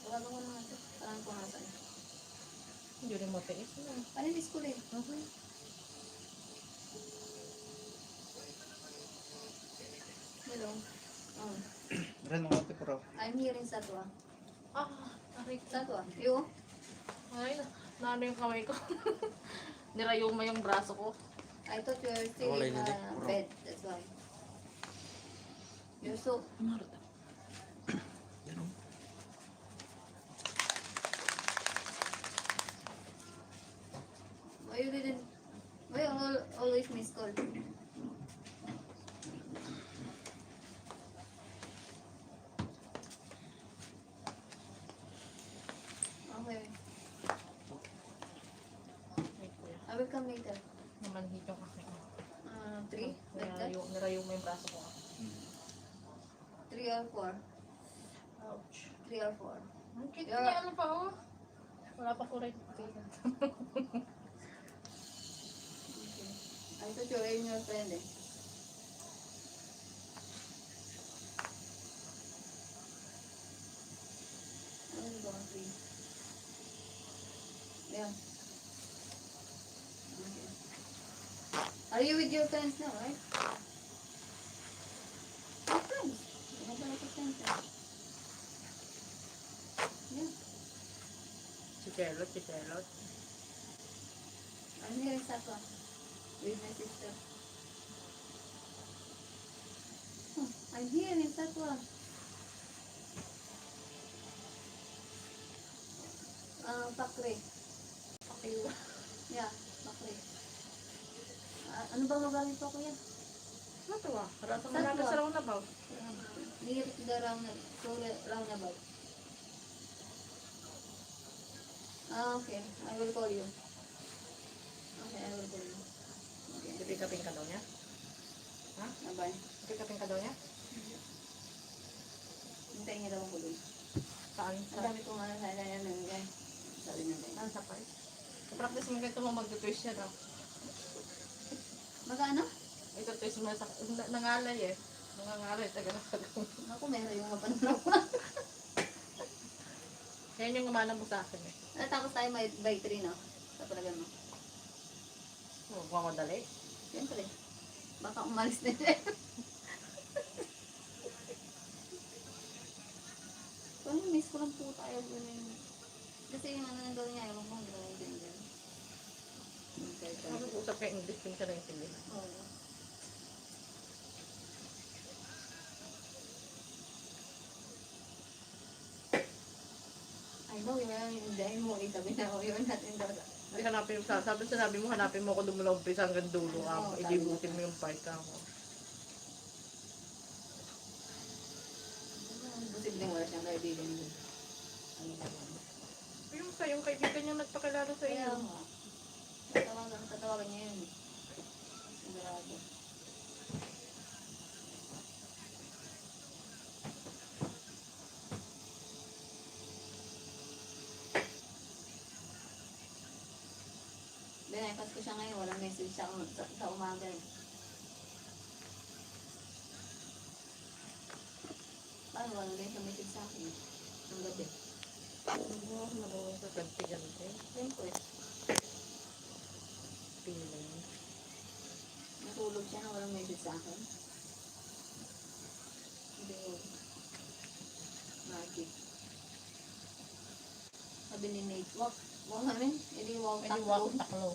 Wala ko naman ito. Parang pumasan. Hindi rin matiis na. Panilis ko rin. Hello. Oh. Ren, mga ate pro. I'm hearing satwa. Ah, aray ko. Satwa. You? Ay, naano yung kamay ko. Nirayo mo yung braso ko. I thought you were still Wala in yun, bed. That's why. You're so... Yan o. Why you didn't... Why you always miss call? Okay. Wait, kuya. I will come later. Namanhit yung akin. 3? Like that? Nirayo mo yung braso ko. 3 or 4? Ouch. 3 or 4? Ang cute Yeah. niya, ano pa oh. Wala pa ko right. Okay. I thought you were in your friend eh. Ano yung bang 3? Yeah. Okay. Are you with your friends now, right? Your friends. You have a lot of friends eh. Yeah. Si Charlotte. I'm here in Sakwa with my sister. Oh, I'm here in Sakwa. Pakre. Pakiwa. Yeah, Pakre. Ano ba magaling po kuya? Ano to ah? Rasa mo Tatlo. namin sa raw na ba? Near to the roundabout. Okay. I will call you. Okay, I will call you. Okay. Pipikapin ka daw niya? Ha? Bye. Pipikapin ka daw niya? Hintayin niya daw ako doon. Saan? Ang dami kong ano sa kanya nang guys. Sabi niya guys. Saan sa part? Practice mo ganito mo mag-twist siya daw. Magkano? Ito twist mo sa... Nangalay eh. Nangangalay. Taga na pag- Ako meron yung mapanaw. Yan yung umana mo sa akin eh. Tapos tayo may by 3 no? Sa palagan mo. Huwag mo madali. Siyempre. Baka umalis na siya. Kung miss ko lang po tayo. Kasi yung ano nang gawin niya, ewan ko, hindi ko naiintindihan. Okay, Mag-usap ka English, kung siya lang yung Oo. I know, yun yung dahil mo, sabi na, yun natin daw. Hindi hanapin mo, sinabi mo, hanapin mo ako dumulaw umpisa hanggang dulo ka. Oo, Idibutin mo yung part ka mo. Posibleng wala siyang kaibigan doon. Ano ba yun? Yung sa yung kaibigan niya nagpakilala sa Kaya iyo. nga. Tatawagan niya yun. Sigurado. Binaypas ko siya ngayon. Walang message sa umaga eh. Paano walang ganito message sa akin? Ang gabi. Oo, nabuhay sa ganti-ganti. Siyempre. Feeling. Natulog siya na walang message sa akin. Hindi yun. Magic. Sabi ni Nate, walk namin. Hindi walk Hindi walk taklo.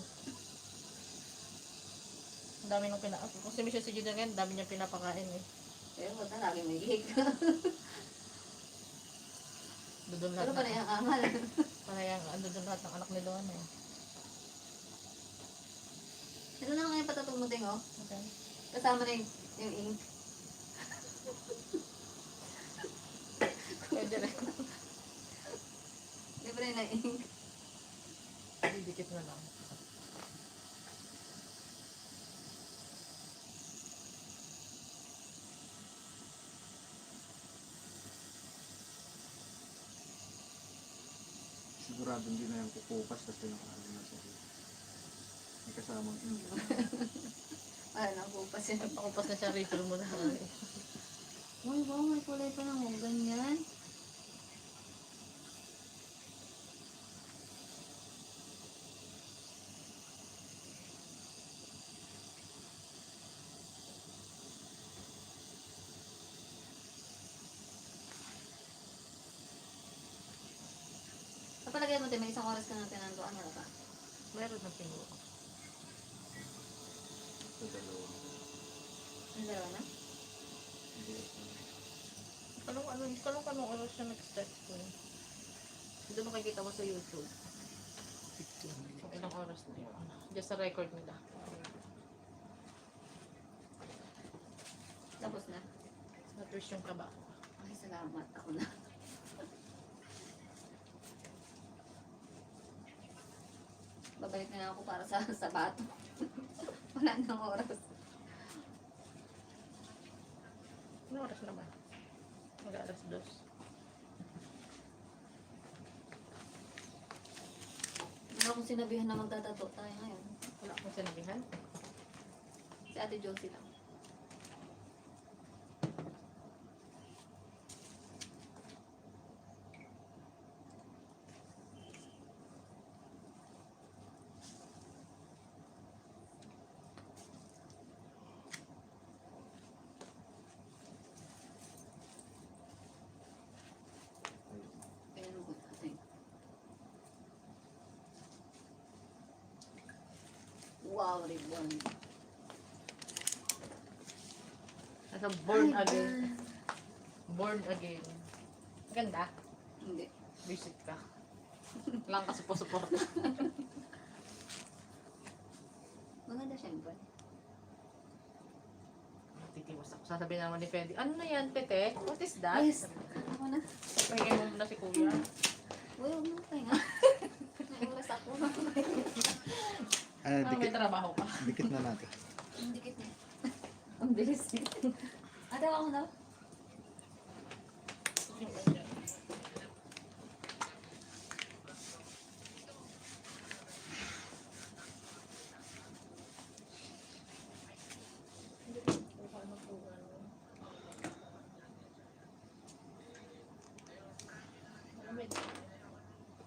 Ang dami nung kung si Michelle si Judah ngayon, ang dami niya pinapakain eh. Pero wag na lagi may gig. Doon Pero lahat pala ng, yung angal. panayang, doon lahat ng anak ni Luan eh. Ito na ngayon patatumuting, oh. Okay. Kasama na yung ink. Pwede rin. Libre na ink. Didikit na lang. Sigurado hindi na yung kukupas kasi nakaano na siya. May kasamang ink. Wala na, bupas yan. Pakumpas na siya, refill mo na. Uy, wow, may kulay pa ng ganyan. Kapalagay mo, te, may isang oras ka na tinanduan, wala pa. Meron na siguro. Sa dalawa. Ang dalawa na? Hindi. Anong oras siya nag-start ko? Hindi makikita mo sa YouTube. Kung ilang oras na yun. Just sa record nila. Tapos na. Na-twist yung kaba. Ay, salamat. Ako na. Babalik na lang ako para sa sabato. Wala nang oras. Anong oras naman? Mag-alas 2. Wala akong sinabihan na magtatato tayo ngayon. Wala akong sinabihan. Si Ate Josie lang. Kaya nung natin. Wow, ribbon. Nasa born again. Born again. Ganda. Hindi. Visit ka. Lang ka support. Maganda syempre. Titiwas ako. Sasabihin naman ni Fendi, ano na yan, Tete? What is that? Yes. Ako na. Pahingin mo muna si Kuya. Uy, huwag mo tayo nga. May oras ako. Ano, May trabaho ka. dikit na natin. Ang dikit niya. Ang bilis niya. Ate, ako na.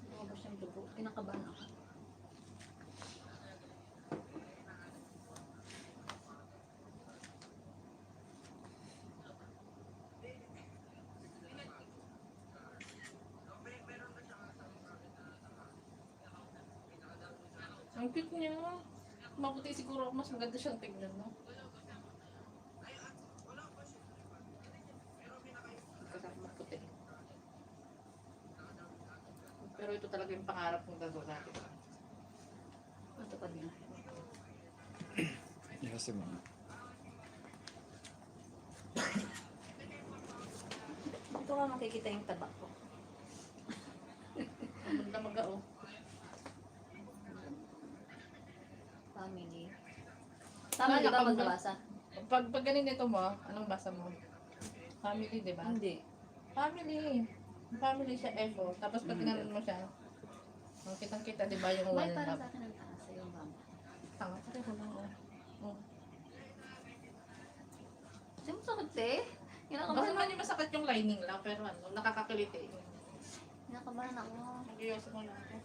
Lumabas yung dugo. Kinakabahan ako. Ang cute niya. Mabuti siguro mas maganda siyang tignan, no? Kasama maputi. Pero ito talaga yung pangarap kong gagawin natin. Ito pa din. Yes, ma'am. Ito ka makikita yung taba ko. Ang ganda mag-ao. Family. Family ba magbabasa? Pag ganito mo, anong basa mo? Family, di ba? Hindi. Family. Family siya, Evo. Tapos pag tinanong mo siya, kitang-kita, di ba, yung May one para love. sa akin ang taas sa yung bamba. Tanga, pareho lang, oh. Oh. Siya mo sakit eh. Basta Kinakabahan naman yung masakit yung lining lang, pero ano, nakakakiliti. Kinakabahan ako. Mag-iyoso mo lang ako.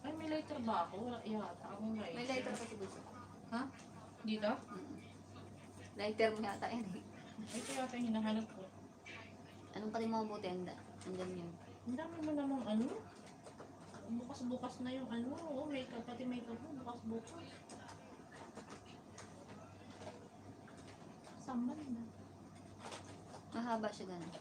Ay, may lighter ba ako? Wala yata. Ako may May lighter pa si Buso. Ha? Dito? Lighter mo yata yan eh. Ito yata yung hinahanap ko. Anong pati mo mabuti? Andyan yun. Ang dami mo namang ano? Bukas-bukas na yung ano. Oh, makeup, pati makeup mo. Bukas-bukas. Saman na. Mahaba siya gano'n.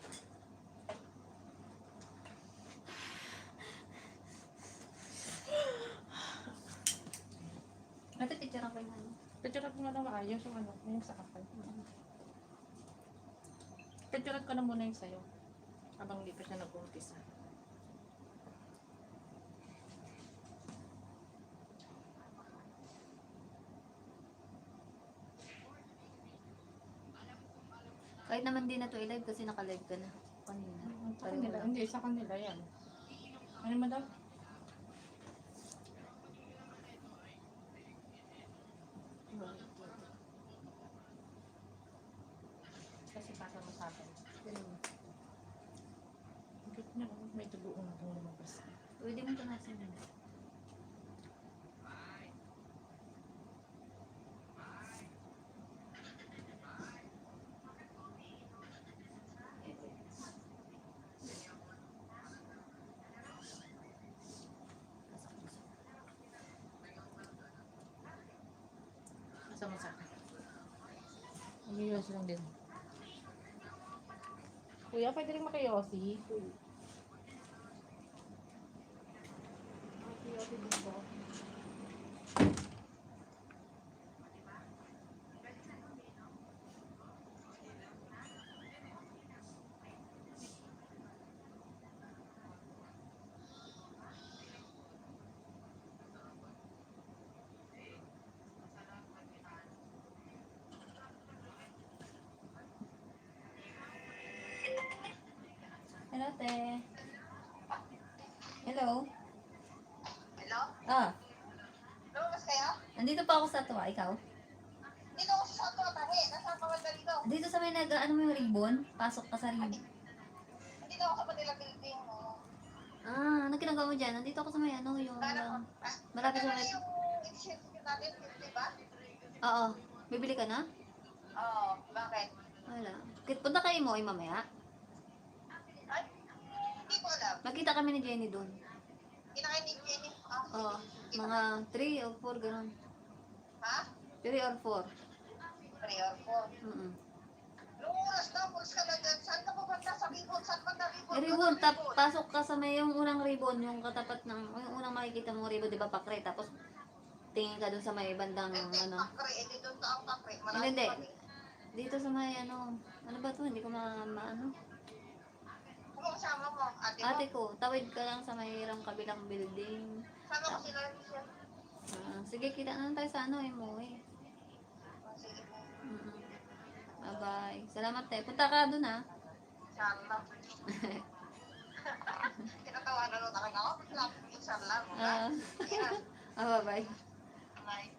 maayos yung ano, yung sa kapal. Picturean ko na muna yung sa'yo. Habang hindi pa siya nag-umpisa. Kahit naman din na to i-live kasi naka-live ka na. Kanina. Sa kanila, hindi, sa kanila yan. Ano mo daw? Kasi pasa mo sa akin. Bakit niya, may dugoong akong lumabas. Pwede mo tunasin yun. Pasa mo sa akin. Mag-iwas lang din. Kuya, pwede rin makiyosi. Makiyosi dito. Hello, te. Hello. Hello? Ah, Lumabas kayo? nandito pa ako sa tuwa. Ikaw? Dito ako sa Santo Atahe. Nasaan ka ba dito? Dito sa may ano mo yung ribbon? Pasok ka sa ribbon. Dito ako sa Manila Building. Ah, ano ginagawa mo dyan? Nandito ako sa may ano, yung... malapit sa Magkano may... yung edition natin, 50 ba? Oo. Bibili ka na? Oo, bakit? Wala. Punta kayo mo mamaya. Ay, hindi ko alam. Nakita kami ni Jenny doon. Kinakain ni Jenny. Ah, Oo. Mga 3 or 4, gano'n. ha? 3 or 4. 3 or 4. Mm-mm. Nung oras na, pulis ka na dyan. Saan ka pupunta? Sa Bicol? Saan ka na Bicol? Ribbon, pasok ka sa may yung unang ribbon, yung katapat ng, yung unang makikita mong ribbon, di ba, pakre, tapos tingin ka dun sa may bandang, ano, Pakre, eh, dito sa ang pakre. hindi, Marami kami. dito sa may, ano ba to, hindi ko ano, Kung kasama mo, ate mo, ate ko, tawid ka lang sa may kabilang building. sama ko sila siya. Ah, sige, kita na lang tayo sa ano, MOE. Sige po. Bye-bye. Salamat, te. Punta ka dun, ha. Sana. Kinatawanan nun ako. Ako, sana. Ah, bye-bye. Bye.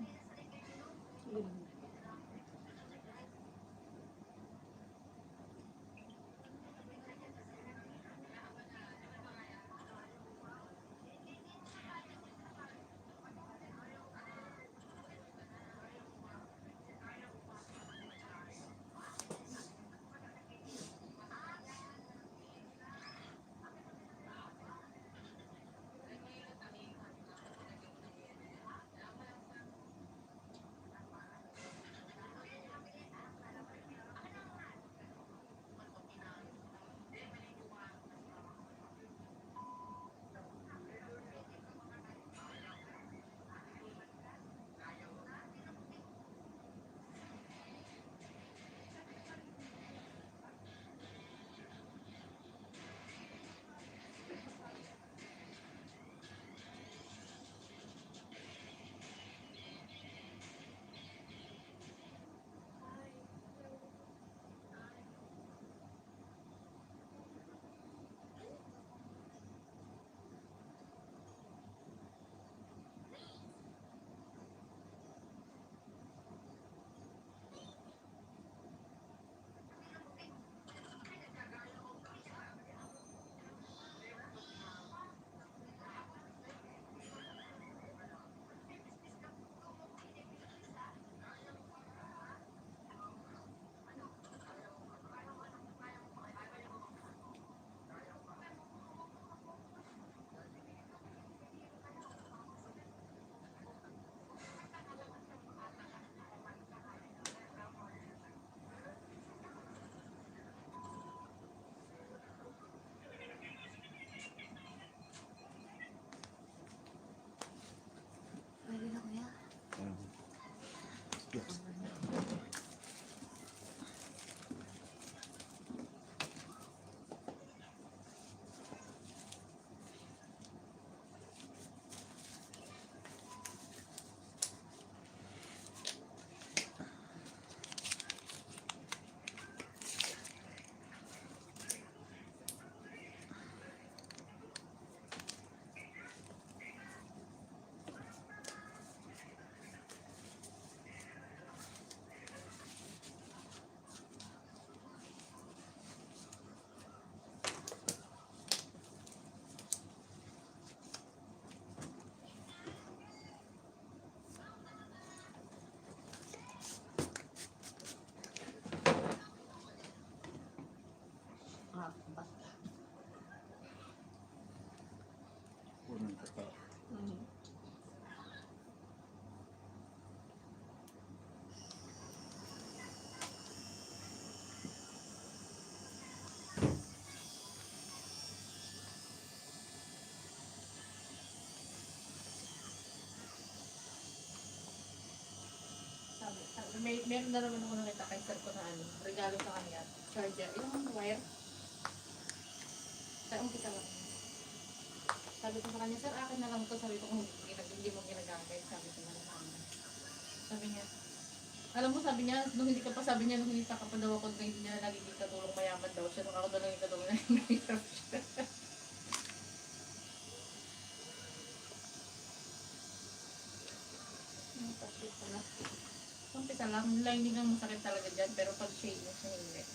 basta. Unang kata. Mm. Meron na naman ako nakita kay sir ko na ano, regalo sa kanya. Charger, yung wire. Sa umpisa lang. Sabi ko sa kanya, sir, akin na lang to. Sabi ko, kung hindi mo ginagamit. Sabi ko na sa kanya. Sabi niya, alam mo, sabi niya, nung hindi ka pa, sabi niya, nung hindi ka pa daw ako, hindi niya nagiging katulong mayaman daw siya. Nung ako daw naging katulong na nahihirap siya. Ang tapos pala. Umpisa lang, lining ang masakit talaga dyan, pero pag shade mo siya, hindi.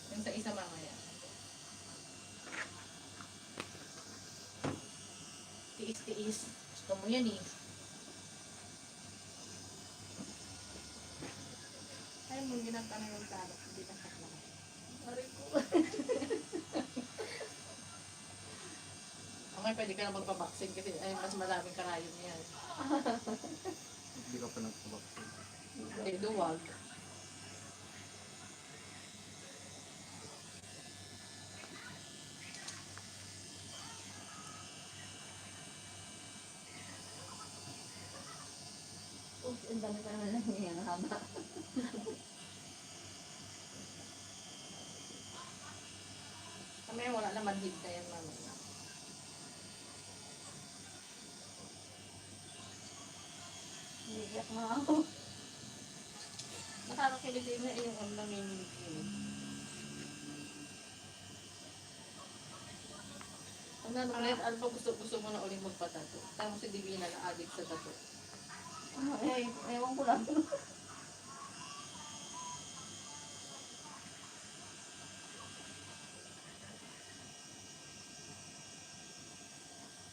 Yung sa isa mamaya. Tiis-tiis. Gusto mo yan eh. Ay, mo ginagtanong yung salok. Hindi na sakla. Aray ko. Okay, pwede ka na magpabaksin kasi ay, mas maraming karayom yan. Hindi ka pa nagpabaksin. Hindi, duwag. Oops, ang dami pa naman lang niya. Ang haba. Kami wala naman hid na yan, mamaya. Iiyak na ako. Nakakakilig din na yung ulam yung minigin. Ang nanukulit, ano pa gusto mo na ulit magpatato? Tapos si Divina na addict sa tato. Ewan ko lang.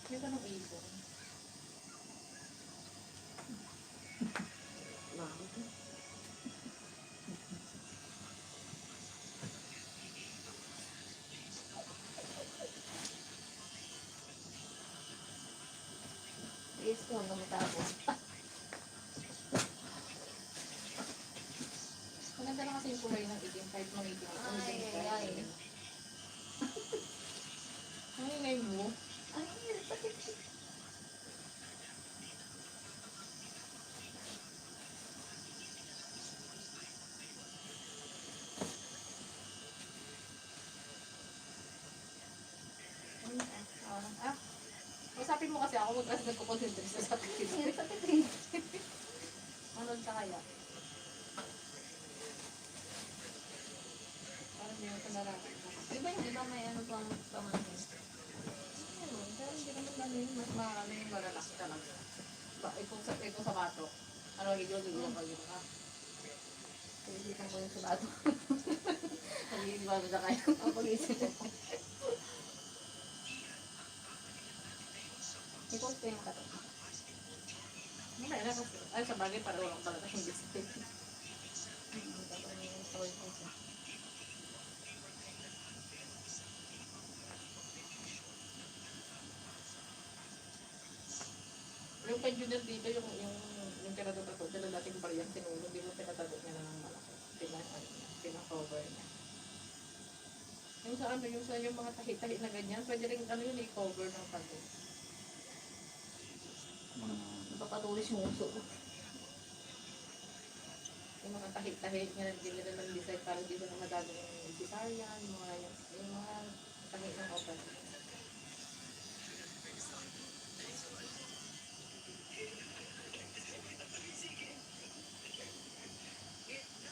May ka ng ibon. Yes ko hanggang matapos. Maganda na kasi yung kulay ng itim, kahit mangitim. Ay. Ang ingay mo. Ay, sakit. Ah, usapin mo kasi ako, kasi nagkukonsentrate sa sakit. Ay, sakit eh. Manood ka kaya? Parang hindi mo ito nararamdaman. Di ba yung iba may ano pang pamangkin? Ano, pero hindi naman ano yun, mas marami yung malalak talaga. Kung sa bato, ano, igil-igil ka yun, ha? Pag-isipan ko yung subato. Nag-iibago na kayo. Ang pag-isip ko. I-post ko yung kato. Mamaya na kasi, ay sa bagay, para walang talaga yung display. Yung kay Junior dito, yung pinatato ko, dala dating bariyang sinulog, di mo pinatato niya na ng malaki. Pina-cover niya. Yung sa ano, yung sa yung mga tahi-tahi na ganyan, pwede rin ano yun, i-cover ng tato. Mga Napapatulis yung uso. Yung mga tahi-tahi, nga hindi nila ng design para dito na madami yung cesarean, yung mga tahi ng open.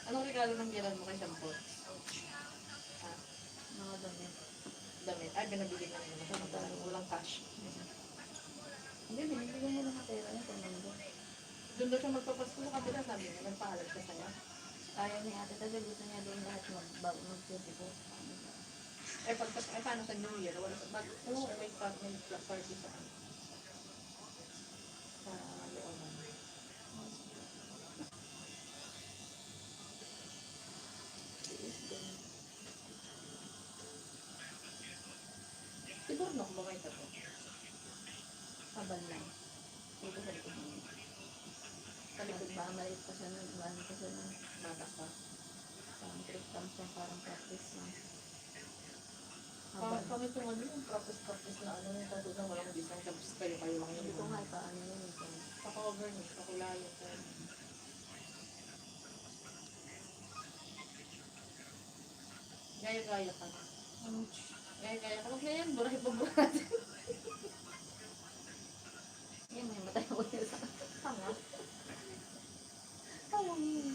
Anong regalo ng gilan mo kay Shampoo? Ah, Mga damit. damit. Ay, binabili na nila. Walang cash. Hindi, binibigyan mo lang ang pera niya kung nandun. Doon daw siya magpapasko sa kabila, sabi niya, nagpahalag siya sa'yo. Ayaw ni ate kasi gusto niya doon lahat mag-24. Paano sa New Year? Wala sa may party sa ano? Sa Leonan. mo kayo ito. Habal lang. Dito sa likod mo. Sa likod ba? Baka maliit pa siya nun. Baka pa siya nun. Bata pa. Parang trip lang siya. Parang practice lang. Parang Habal. kami itong ano yung practice na ano yung tattoo na walang design tapos kayo lang Hindi ko yun. nga paano yun. Paka-over niyo, pakulayo ko. Gaya-gaya ka na. Gaya-gaya ka. Huwag na yan, burahin pa natin. Yan, may matay ako niya sa Tanga. tawang yun.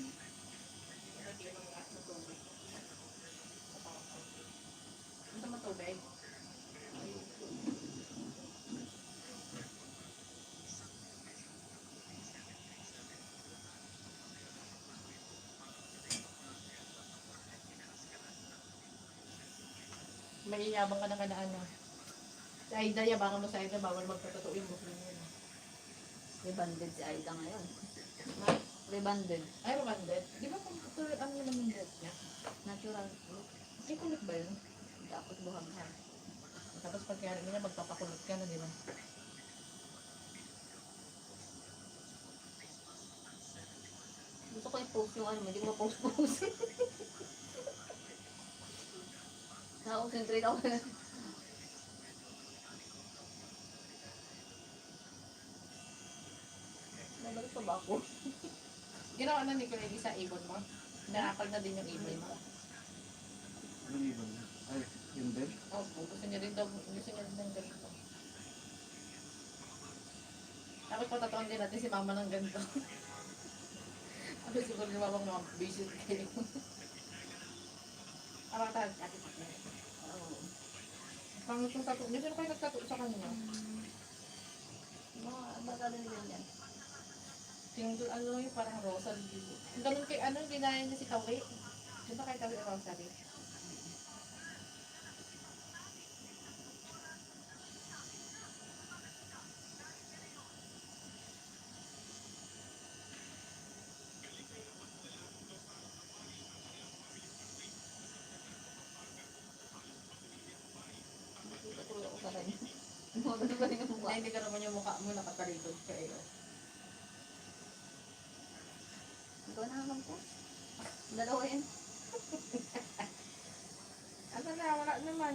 Ito matubig. May iyabang ka na kanaan na. Si Aida, yabangan mo sa Aida, bawal magpatatuo yung bukling yun. Rebanded si Aida ngayon. Ha? Rebanded. Ay, remanded. Di ba kung tuloy ang yun ang death niya? Natural. Ay, kulit ba yun? Dapat buhang-hang. Tapos pagkayari nila, magpapakulot ka na, di ba? Gusto ko i-post yung ano, hindi ko ma-post-post. Nakakonsentrate ako. Nabalik pa ba ako? Ginawa na ni Kuya sa ibon mo. Nakapag na din yung ibon mo. Anong ibang? Ay, yun din? Opo, gusto niya rin daw, gusto niya rin ng ganito. Tapos patatuan din natin si mama ng ganito. Ano siguro ni mama mga visit kayo. Parang tayo, ati pa na. Oo. Pangit yung tattoo. Hindi sino kayo nagtattoo sa kanya? Mga magkano din yan. Yung ano yung parang rosal. Ganun kay ano, ginaya niya si Kawi. Di ba kay Kawi ang rosary? Nakita ko ako sa kanya. Mga ganun pa rin yung mukha. Hindi ka naman yung mukha mo nakatalikod ka eh. Ikaw na naman po. Dalawa yan. Ano na, wala naman.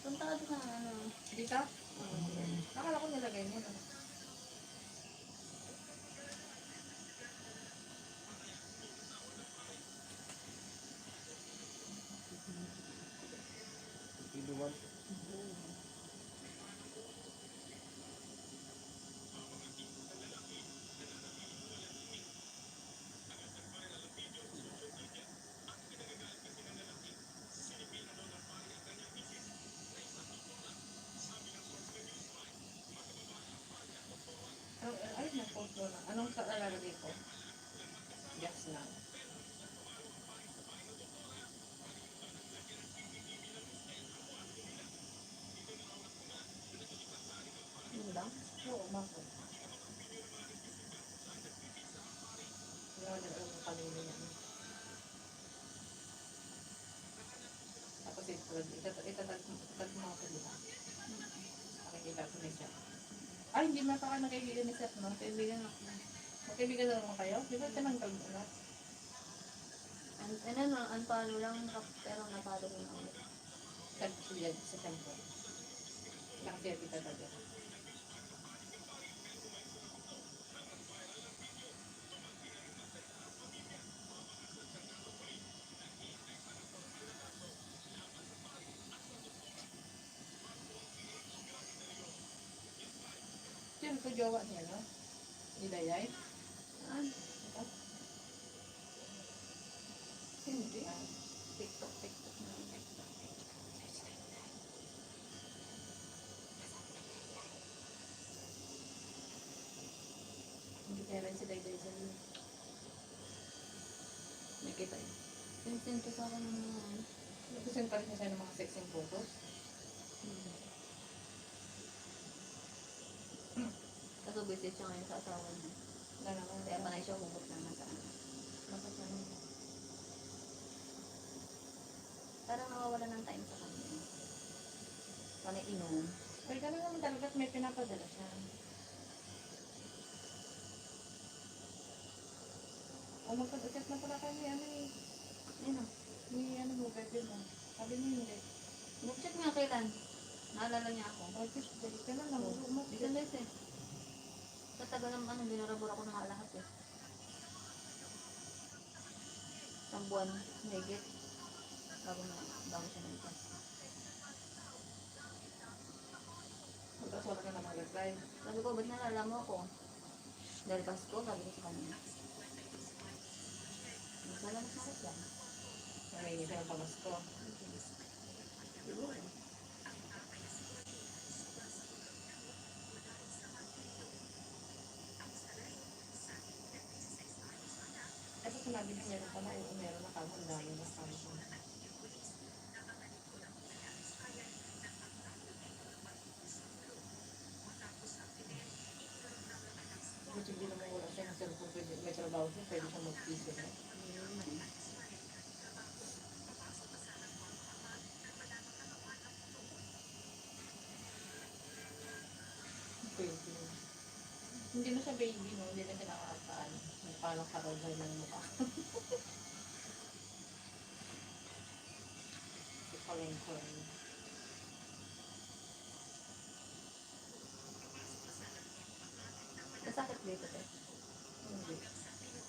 Punta ka doon sa ano. Dito? Nakala ko nilagay mo na. Iluwan. Ay, nag-post ko na. Anong sa lalagay ko? Yes lang. Yun lang. Oo, mako. Wala na ang kanina niya. Tapos itatag mo ako dito. Pakikita ko na siya. Ay, hindi man pa ka nakaibigan ni Seth, no? Kaibigan ako. Magkaibigan na naman kayo? Di ba tinanggal mo na? Ano, unfollow lang. Pero napalo ko na ulit. Tag-siyad sa tempo. Nakasiyad kita talaga. Sino ko jowa niya, no? Idayay? Ah, Hindi. TikTok. Hindi kaya rin si Dayday sa iyo. Nakita yun. Send ko sa akin ng mga ano. Nagkusend pa rin siya ng mga sexing photos. Kaso visit siya ngayon sa asawa niya. Wala naman. Kaya panay siya hugot naman sa ano. Bakit naman? Parang nawawala ng time sa kanya. Panay inom. Pero gano'n naman talaga at may pinapadala siya. O magpag-chat na pala kayo ni ano eh. Ayun o. Ni ano mo, bebe mo. Sabi niya hindi. Nag-chat nga kailan. Naalala niya ako. O Tuesday, kailan lang mo. Isang beses eh. Sa tagal ng ano, binarabura ko na nga lahat eh. Isang buwan, higit. Bago siya nalipas. Tapos wala ka na mag-reply. Sabi ko, ba't nalala mo ako? Dahil Pasko, sabi ko sa kanya. Masalamat na lang. Nangyayin siya ng pamasko. Siguro. Kasi sinabi niya meron pa na yung meron na kamo. Ang dami na kamo. Kasi hindi naman wala siya ng cellphone. Pwede, may trabaho siya, pwede siya mag-PC na. Pwede. Hindi na siya baby, no? Hindi na siya nakakataan. Parang karagay ng mukha. Si Palengkoy. Masakit dito eh. Hindi.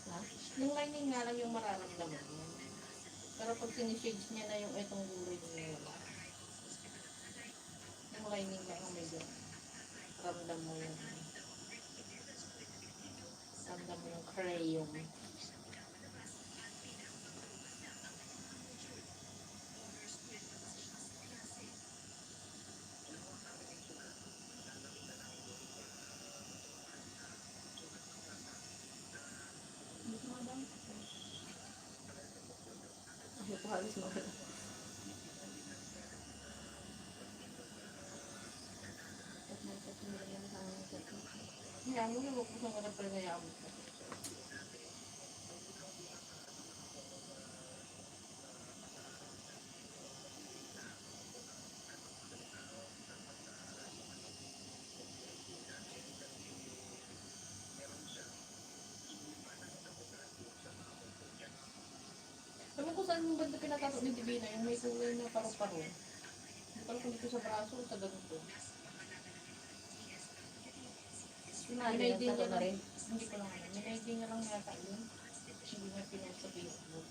Ha? Yung lining nga lang yung mararamdaman mo. Pero pag sinishades niya na yung itong gulay niya wala. Yung lining lang ang medyo ramdam mo yung crayon. Ay, ko halos mga. Kaya mo na lukos ang ganang pranayama ko. Alam ko saan yung banda pinatato ni Divina, yung may kulay na paru-paro. Hindi ko kung dito sa braso o sa ganito. Sinali, nagtato na rin. Hindi ko lang alam. Minaydi niya lang yata yun. Hindi niya pinost sa Facebook.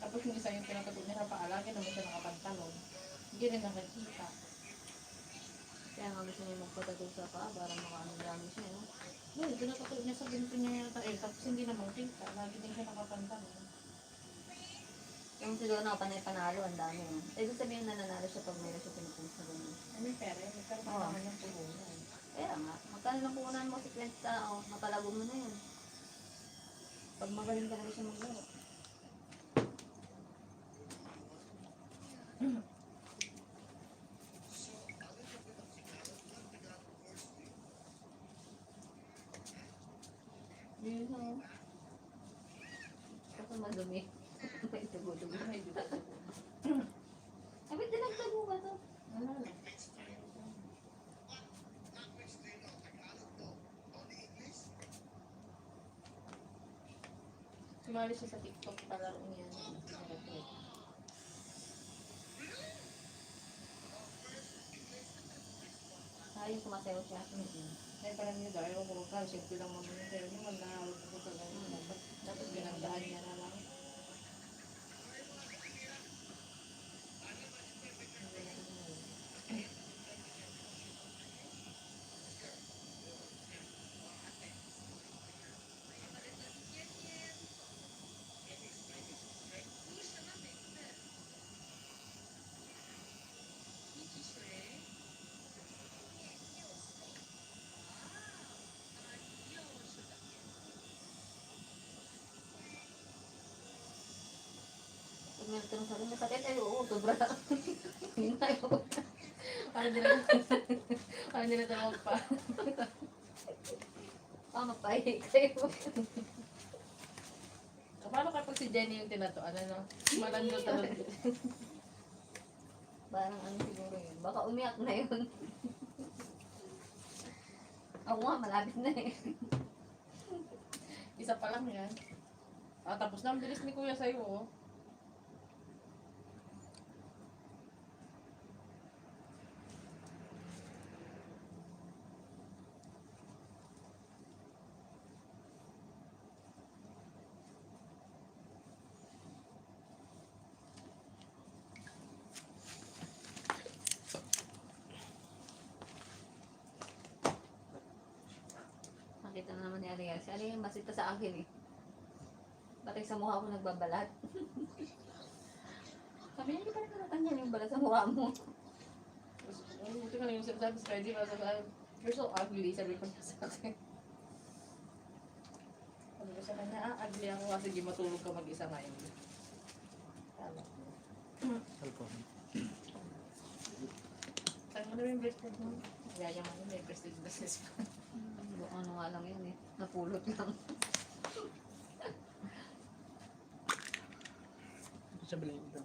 Tapos yung isa yung pinatato niya sa paa, lagi naman siya nakapantalon. Hindi rin nakikita. Kaya nga gusto niya magpatato sa paa para makaano lang siya. No? Well, pinatato niya sa ginto niya yata eh. Tapos hindi naman kita. Lagi din siya nakapantalon. Yung siguro nakapanay-panalo, ang dami. No? Ibig sabihin nananalo siya pag meron siya pinupunta sa ganun. May pera, may pera pa Oo. naman yung puhunan. Kaya nga, magkano lang puhunan mo si 20 tao, mapalago mo na yan. Pag magaling talaga siya maglaro. Yun no. Kasi madumi. May dugo-dugo. May dito. Ay, ba't dinagdago ka to? Ano na? Sumali siya sa TikTok palaro niya. Ay, yung sumasayaw siya. Ay, parang niya daw, ayaw ko magkano, simple lang naman yung sayo niya, mag-nahawag ko sa ganyan. Dapat ginandaan niya na lang. meron ka ng sabi, masakit ay oo, sobra. Yun na yun. Parang nila, parang nila tawag pa. Mapahig kayo. Paano kapag si Jenny yung tinatuan, ano? Malando talaga. Parang ano siguro yun. Baka umiyak na yun. Ako nga, malapit na eh. Isa pa lang yan. Tapos na, ang bilis ni Kuya sa'yo, oh. Nakita na naman ni Ariel. Si Ariel masita sa akin eh. Bakit sa mukha ko nagbabalat? Sabi niya, hindi pa rin natanyan yung balat sa mukha mo. Buti ka na yung sinasabi sa Freddy, you're so ugly, sabi ko niya sa akin. Sabi ko sa kanya, ugly ako kasi di matulog ka mag-isa ngayon. Tama. Cellphone. Saan mo na yung bracelet mo? Yayaman mo, may bracelet pa. Ano nga lang yun eh. Napulot lang. Sa bilay ito.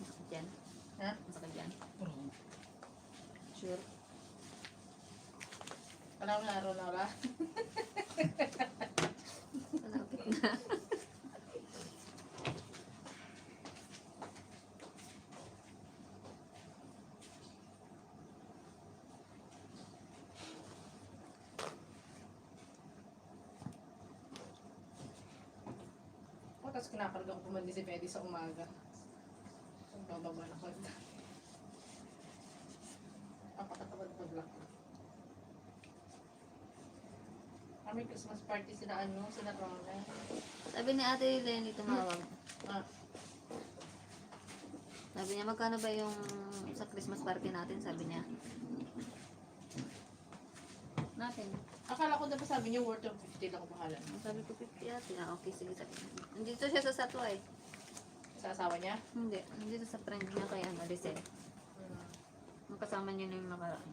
Masakit yan. Ha? Masakit yan. Sure. Alam mo na, araw na wala. Malapit na. Tapos kinakarga ko pumandi si Freddy sa umaga. Bababa na ko. Napakatabad-tabad lang. Kami Christmas party sila sila Rona. Sabi ni Ate Lenny tumawag. Ah, Sabi niya, magkano ba yung sa Christmas party natin? Sabi niya. Natin. akala ko dapat sabi niyo worth of 50 lang ko bahala. Sabi ko 50 ate. Okay, sige. Sabi niya. Nandito siya sa Satwa eh. Sa asawa niya? Hindi. Nandito sa friend niya kay Maricel. Hmm. Magkasama niya na yung nakaraan.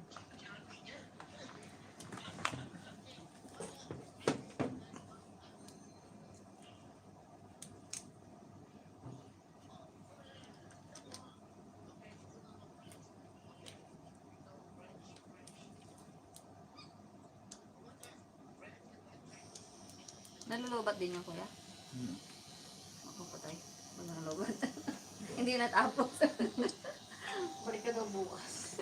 Nalulubat din yung kuya? Ako patay. Pag nalulubat. Hindi natapos. Balik ka daw bukas.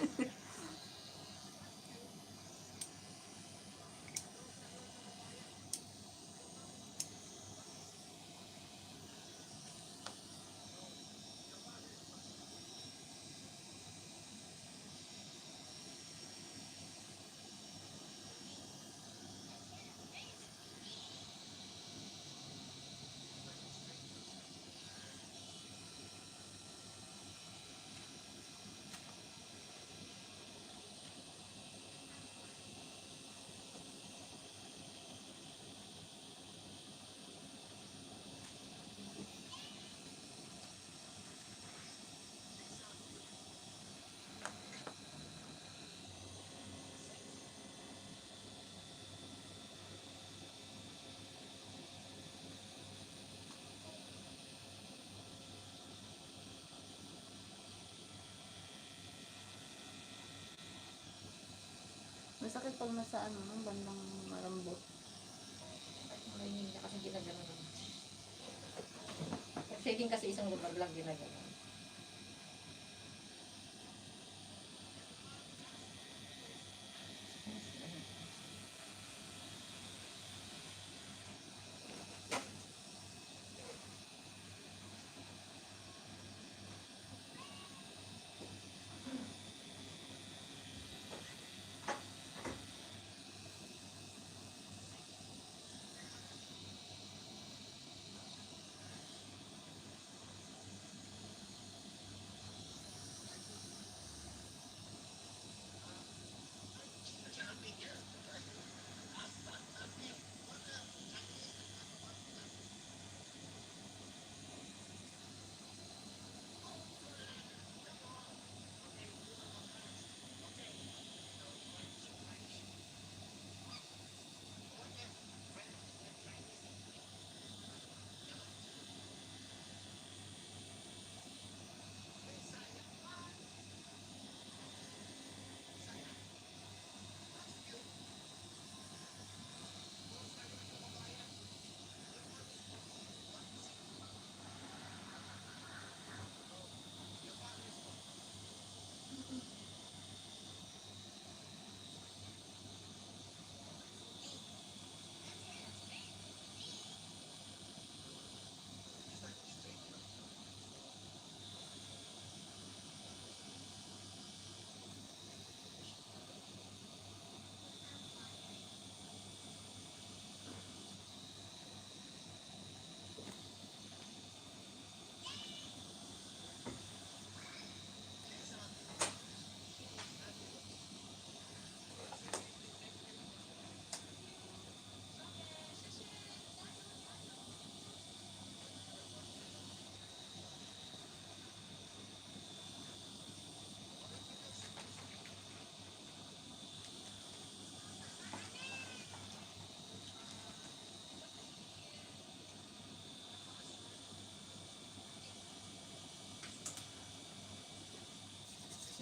Masakit pag nasa ng bandang malambot. Ngayon niya kasi ginagano. Shaking kasi isang lugar lang ginagano.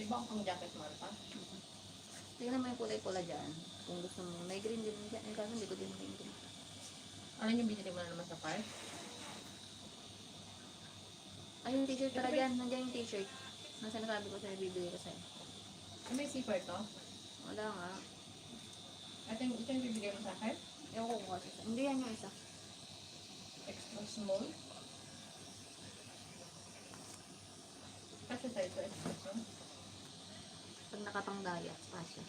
Di ba ang pang jacket mahal pa? Tingnan mo yung kulay pula dyan. Kung gusto mo. May green din dyan. Eh, kaso hindi ko din green din. Ano yung binili mo na naman sa park? Ay, yung t-shirt pala dyan. Nandiyan yung t-shirt. Nang sinasabi ko sa'yo, bibili ko sa'yo. May zipper to? Wala nga. Ito yung bibigay mo sa akin? Ewan ko kung kasi. Hindi yan yung isa. Extra small? Kasi sa ito extra small? Pag nakapangdaya, pasya.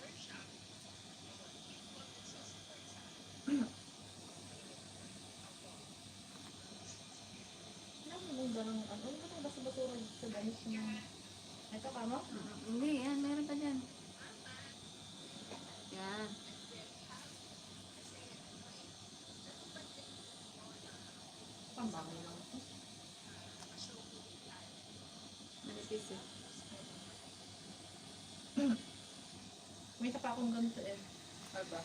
Ano ba ng ano? Ano ba basa-basura sa damit niya? Ito ka mo? Hindi, yan. Meron pa dyan. Yan. Pambango lang ito. Manipis eh. May isa pa akong ganito eh. Alba.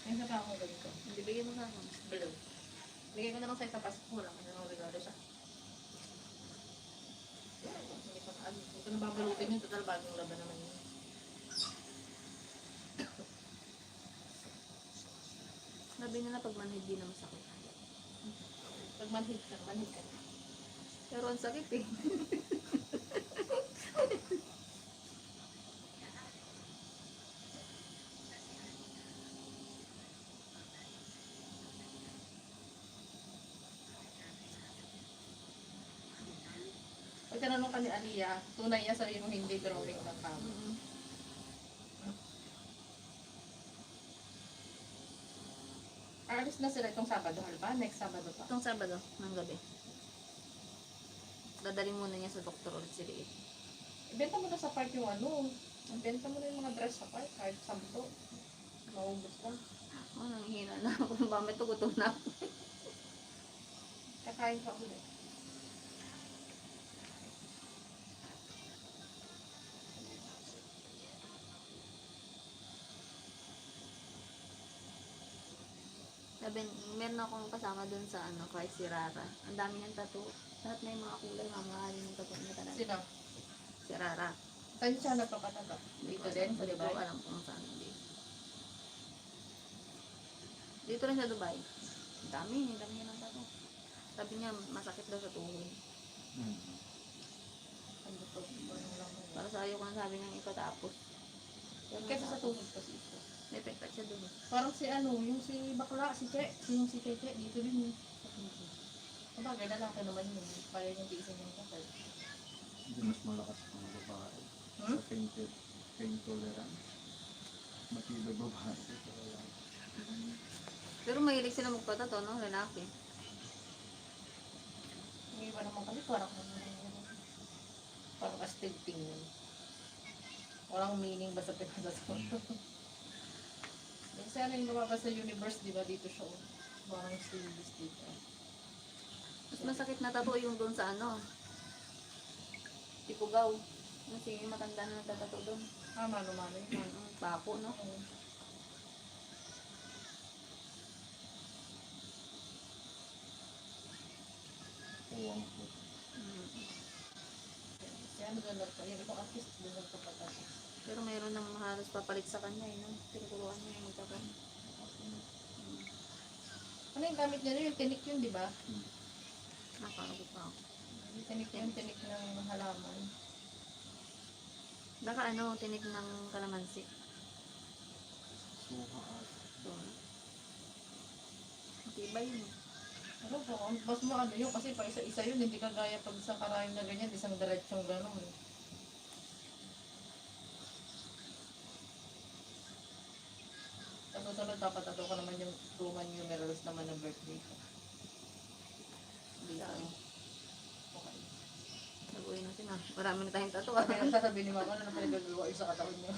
May isa pa akong ganito. Hindi, bigyan mo sa akin. Blue. Bigay ko na lang sa isa pasok mo lang. Ano regalo siya. Hindi ko na ano. Hindi ko na babalutin yun. Total bagong laban naman yun. Sabi nila pag manhid di na masakit. Pag manhid ka, manhid ka. Pero ang sakit eh. Pag tinanong ka ni Aliyah, tunay niya sabihin mo hindi drawing ng kamo. Aalis na sila itong Sabado, ba? Next Sabado pa. Itong Sabado ng gabi. Dadalhin muna niya sa doktor ulit si Liit. Ibenta mo na sa park yung ano. Ibenta mo na yung mga dress sa park kahit Sabado. Maubos lang. Oh, nanghihina na ako. Bakit gutom na ako? Kakain pa ulit. Sabi, meron akong kasama dun sa ano, kay si Rara. Ang dami niyang tattoo. Lahat may mga kulay, mamahalin yung tattoo niya talaga. Sino? Si Rara. Saan siya nagpapataga? Dito din? Sa Hindi Dubai? ko alam kung saan. Hindi. Dito rin sa Dubai. Ang dami niya ng tattoo. Sabi niya, masakit daw sa tuhod. Ano to? Ano lang yun? Para sa ayaw ko na sabi niya ipatapos. Pero Kasi sa natapos. tuhod kasi ito. May pektat siya dun. Parang si ano, yung si bakla, si Che. Yung si Che, dito din yun. Sa tuhod. Sabagay, lalaki naman yun. Kaya yung tiisin yung kakal. Hindi mas malakas pang babae. Hmm? Sa pain tolerance. Matibay babae. Pero wala. Pero mahilig sila magpatato, no? Lalaki. Yung iba naman kasi parang parang astigting yun. Walang meaning basta pinatato. Kasi ano yung lumabas sa universe, di ba? Dito siya. Oh. Parang stillness dito. Mas masakit na tattoo yung doon sa ano. Tipugaw. Yung si matanda na nagtatato doon. Mano-mano yun. Pako, no? Oo. Uwang po. Kasi ano doon yung ibang artist doon nagpapatato. Pero mayroon nang halos papalit sa kanya, no? Tinuturuan niya yung magtato. Ano yung gamit niya yung tinik yun, di ba? Nakakagot pa ako. Yung tinik yun, tinik ng halaman. Baka ano, tinik ng kalamansi. Suha at So, matibay yun. Ano po, mas mo ano yun, kasi pa isa-isa yun, hindi kagaya pag sa karayong na ganyan, isang diretsong gano'n. Sa susunod, dapat ato ka naman yung Roman numerals naman ng birthday ko. Hindi ano. Okay. Nag-uwi na sila. Marami na tayong tato, ah. Kaya nagsasabi ni Mama, ano na pinagagawa yung sa katawan niyo.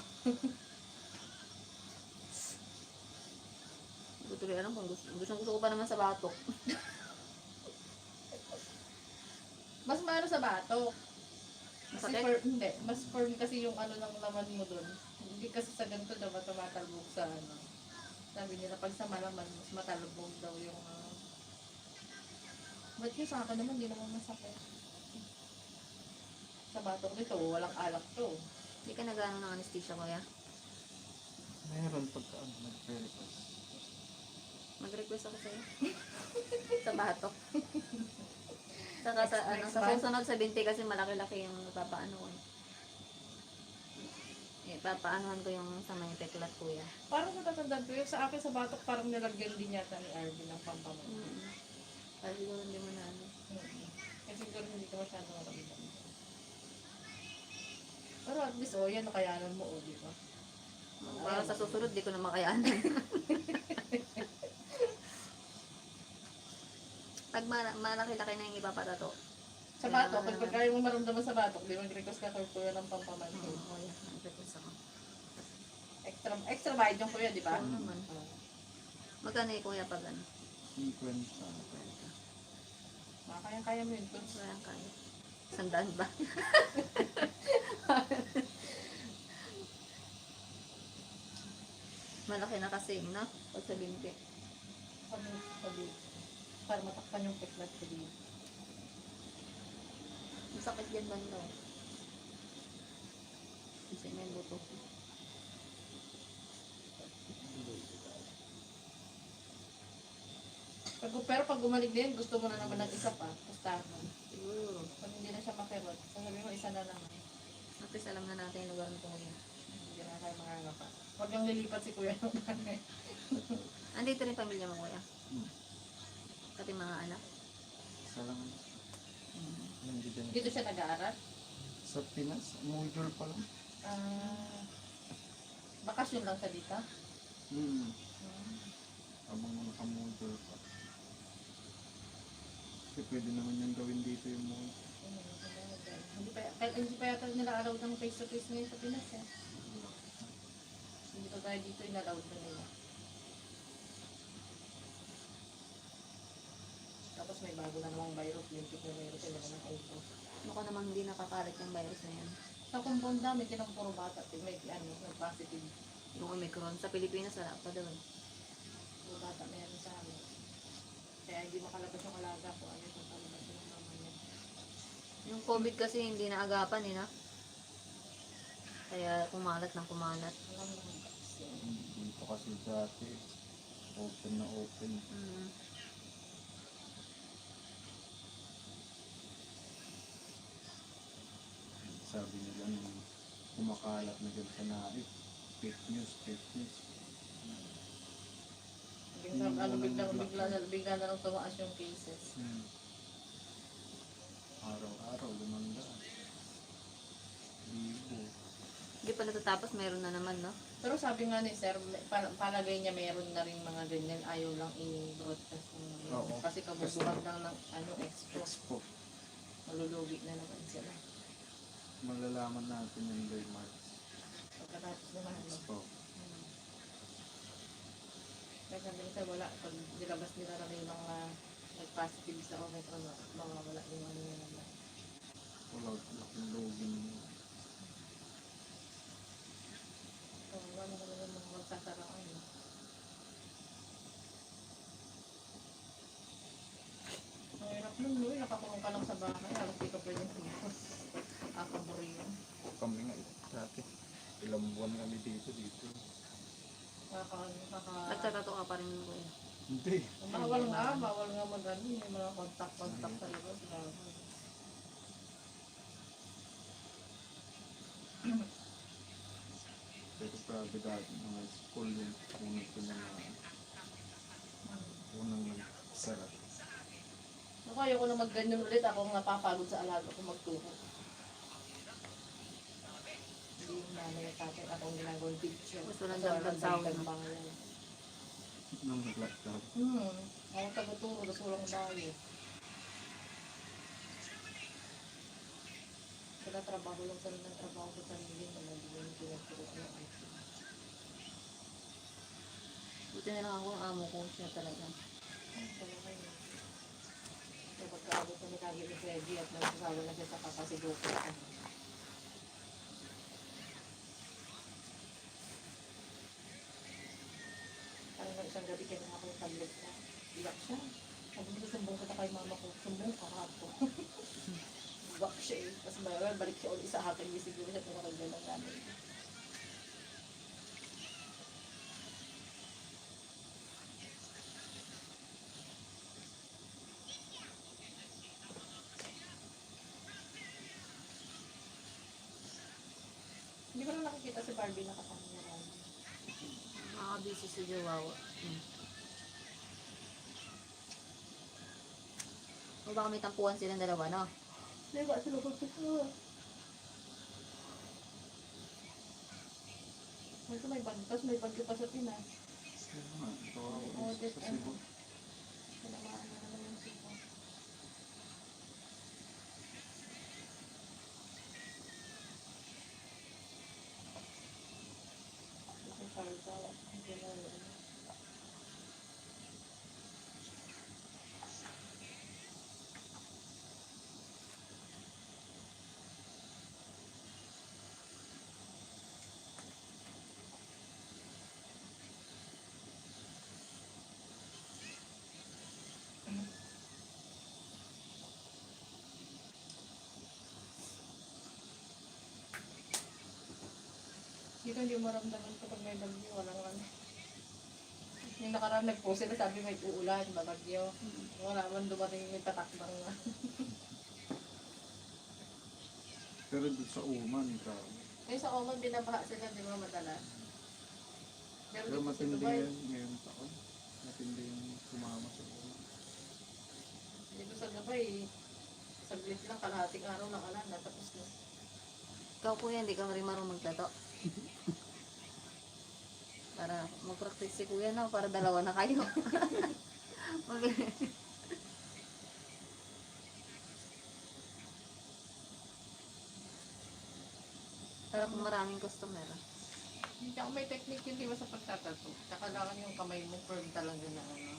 Hindi ko tuloy alam kung gusto ko pa naman sa batok. Mas maano sa batok. Kasi Masakit? hindi, mas firm kasi yung ano ng laman mo dun. Hindi kasi sa ganito dapat tumatalbog sa ano. Sabi nila, pag sa malaman, mas matalbog daw yung ba't yung sa akin naman, hindi naman masakit. Sa batok nito, walang alak to. Hindi ka nag-ano ng anesthesia, kuya? Mayroon pagka nag-request. Mag-request ako sa'yo. Sa batok. Saka sa, Next sa month? susunod sa binti kasi malaki-laki yung papaano ko. Papaanohan ko yung sa may teklat, kuya. Parang natatandaan ko yung sa akin sa batok parang nilagyan din yata ni Arvin ng pampaman. Kasi siguro hindi mo na ano. Kasi siguro hindi ko masyado maramdaman. Pero at least, yan nakayanan mo, di ba? Para sa susunod, di ko na makayanan. Pag malaki-laki na yung ipapatato. Sa batok, pag kaya mo maramdaman sa batok, di mag-request ka kay kuya ng pampaman. Kuya, nag-request ako. Extra bayad yung kuya, di ba? Oo naman. Oo. Magkano yung kuya pag ano? 50. Kaya mo yun. Kaya kaya. Sandaan ba? Malaki na kasi, no? Pag sa binti. Sabi, para matakpan yung teklat ko din. Masakit yan banda. Kasi may buto. Pero pag gumalig din, gusto mo na naman ng isa pa. Basta, Siguro. pag hindi na siya makirot, sabi mo isa na naman. At least alam na natin yung lugar ng kuya. Hindi na kayo makangapa. Huwag yung lilipat si kuya ng bagay. Andito rin pamilya mo, kuya? Hmm. Pati mga anak? Isa lang. Hindi din. Dito siya nag-aaral. Sa Pinas, module pa lang. Bakasyon lang siya dito. Abang mga kamodule pa. Kasi pwede naman yung gawin dito yung module. Hindi pa yata nila allowed ng face-to-face ngayon sa Pinas eh. Hindi pa tayo dito in-allowed na nila. Tapos may bago na namang virus, lintik na virus sila na auto. Mukha namang hindi nakakalat yung virus na yan. Sa compound namin, tinang puro bata, may nag-positive. Yung Omicron. Sa Pilipinas, wala pa doon. Puro bata meron sa amin. Kaya hindi makalabas yung alaga ko, ayaw kung palabas yung mama niya. Yung COVID kasi hindi naagapan eh, no? Kaya kumalat ng kumalat. Alam mo kasi. Dito kasi dati, open na open. Sabi nila nung kumakalat na dyan sa naip, fake news, fake news. Bigla na lang tumaas yung cases. Araw-araw, 500. Libo. Hindi pa natatapos, meron na naman, no? Pero sabi nga ni sir, palagay niya meron na rin mga ganyan, ayaw lang i-broadcast ng Oo. kasi kabubuhan lang ng expo. Expo. Malulugi na naman sila. Malalaman natin yung by March. Pagkatapos naman, Expo. Kaya sabi niya, wala, pag nilabas nila na yung mga nag-positive sa Omicron, mga wala yung ano yun naman. Wala, laking login. So, wala naman yung mga magsasaraan. Ang hirap nun, Louie, nakakulong ka lang sa bahay, halos di ka pwede sumos. Akaburi yun. Kami nga dati. Ilang buwan kami dito. Nagtatato ka pa rin, kuya. Hindi. Bawal nga mag-ano, may mga contact talaga. Pero grabe dati mga school yung unang sarap. Ako ayoko na mag-ganyan ulit, ako ang napapagod sa alaga ko magturo. Hindi yung nanay at tatay, ako ang ginagawang picture. Gusto lang daw nagtawag, no? Nung nag-lockdown. Ako taguturo, tapos walang bayo. Sila trabaho lang sila ng trabaho sa sarili na hindi yung pinagturo ng IT. Buti na lang ako ang amo ko siya talaga. Talaga yun. Kaya pagkaabot na ni Kagi ni Freddy at nagsasawa na siya sa kapasiduko. Parang na isang gabi kaya ako yung tablet na. Iyak siya. Sabi mo, sumbong kita kay mama ko. Sumbong ka ako. nag-swap siya eh. Tapos balik siya ulit sa akin. Hindi siguro siya pinakagyan ng namin. Hindi ko na nakikita si Barbie na kasama niya. Nakaka-busy si Jowawa. O baka may tampuhan silang dalawa, no? Hindi ba sila magkasama? May bag, tapos may bag pa sa Pinas. Kaya nga, ito ako Oo, sa Cebu. Kailangan na naman yung sipa. Yung karga, hindi na yun. Dito hindi mo maramdaman kapag may bagyo, walang ano. Yung nakaraan nag-post sila, sabi may uulan, babagyo. Wala man dumating may tatakbang na. Pero doon sa Uman, grabe. Kaya sa Oman, binabaha sila, di ba madalas? Pero dito sa matindi Dubai, yan ngayong taon. Matindi yung sumama sa Uman. dito sa Dubai, saglit lang, kalahating araw lang alam, natapos na. Ikaw kuya, hindi ka rin marunong magtato. Para mag-practice si kuya, no? Para dalawa na kayo. Para kung maraming customer. Hindi ako may technique yun, di ba, sa pagtatato. Tsaka lang yung kamay mo firm talaga na ano.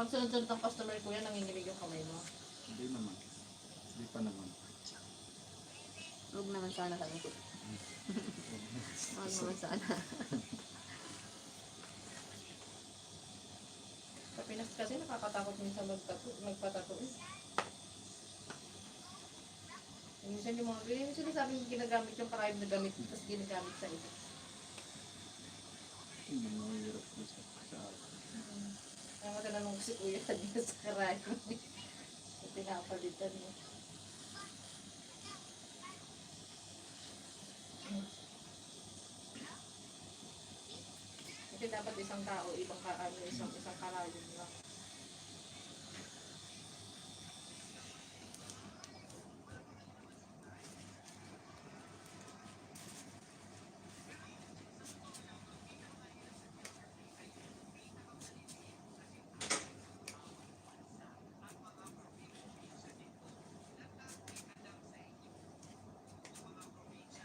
Pag sunod-sunod ng customer ko yan, nanginginig yung kamay mo. Hindi naman. Hindi pa naman. Huwag naman sana kami. Huwag naman sana. Sa Pinas kasi nakakatakot minsan magpatato eh. Minsan yung mga ganyan, minsan sabi yung ginagamit yung karayom na gamit, tapos ginagamit sa iba. Hindi mo hirap ko sa akin. Kaya matanong ko si Kuya kanina sa karayom. At pinapalitan mo. Kasi dapat isang tao, isang karayom lang.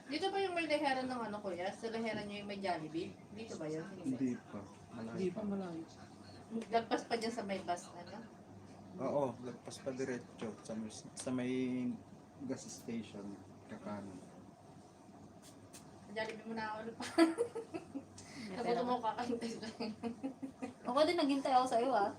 Dito ba yung may leheran ng ano kuya? Sa leheran nyo yung may Jollibee? Dito ba yun? Hindi pa. Malayo pa. malayo. Lagpas pa dyan sa may bus, ano? Oo, lagpas pa diretso sa may gas station. Kakanan. Jollibee mo na ako pa. Nabuto mo kakahintay lang. Ako din naghintay ako sa iyo, ah.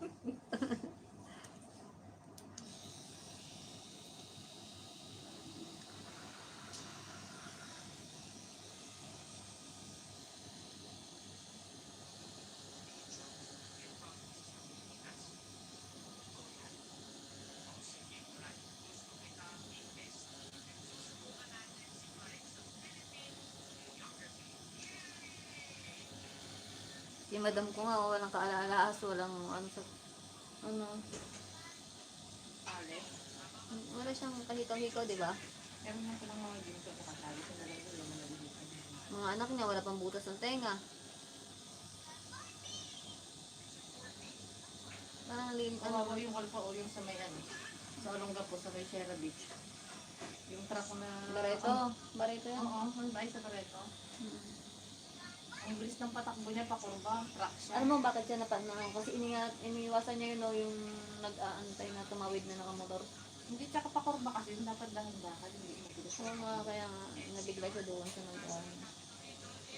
Si madam ko nga, walang kaalaalaas, walang ano sa... Ano? Ale. Wala siyang kahikaw-hikaw, di ba? Pero nga palang mga dito, nakatali sa nalang ko lang nalilitan. Mga anak niya, wala pang butas ng tenga. Parang Kawawa yung Alpha o yung sa may ano, sa Olongapo, sa may Sierra Beach. Yung truck na... Bareto. Bareto yan. Oo, ano ba sa Bareto? Ang bilis ng patakbo niya, pakurba, truck siya. Alam mo bakit siya napanaw? Kasi iniwasan niya yun, no, yung nag-aantay na tumawid na nakamotor. Hindi, tsaka pakurba kasi, dapat dahan-dahan, hindi mabilis. So, kaya nga, nabigla siya doon sa nag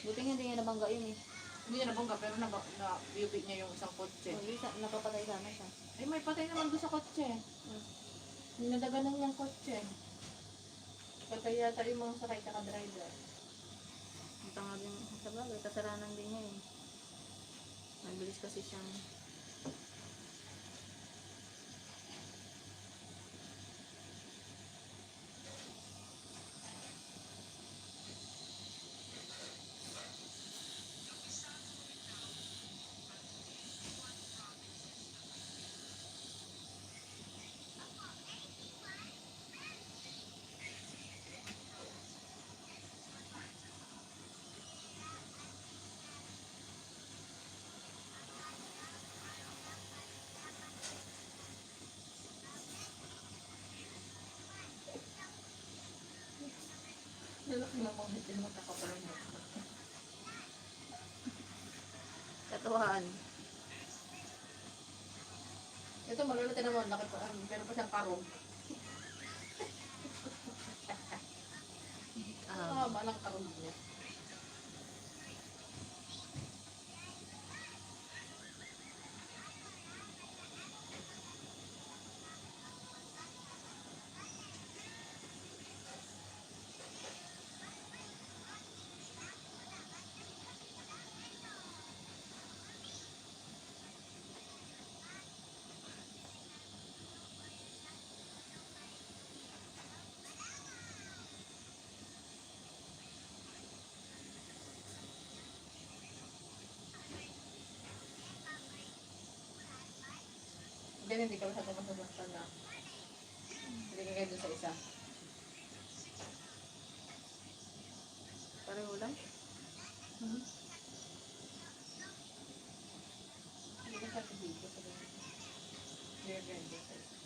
Buti nga hindi niya nabangga yun eh. Hindi niya nabangga, pero na-beauty niya yung isang kotse. Oh, isa, napapatay sana siya. Ay, may patay naman doon sa kotse. Ninadaganan niyang kotse. Patay yata yung mga sakay kaka-driver. Ito nga din, sa bagay, kasalanan din niya eh. Mabilis kasi siyang... Lalaki lang mga hindi magkakapalan mo. Katuwaan. Ito, malalaki naman, laki pa, pero pa siyang karong. Haba ng karong niya. Diyan hindi ka masyadong masasaktan na. Hindi ka kayo doon sa isa. Pareho lang. Hindi ka sa dito sa dito. Hindi ka ganyan sa isa.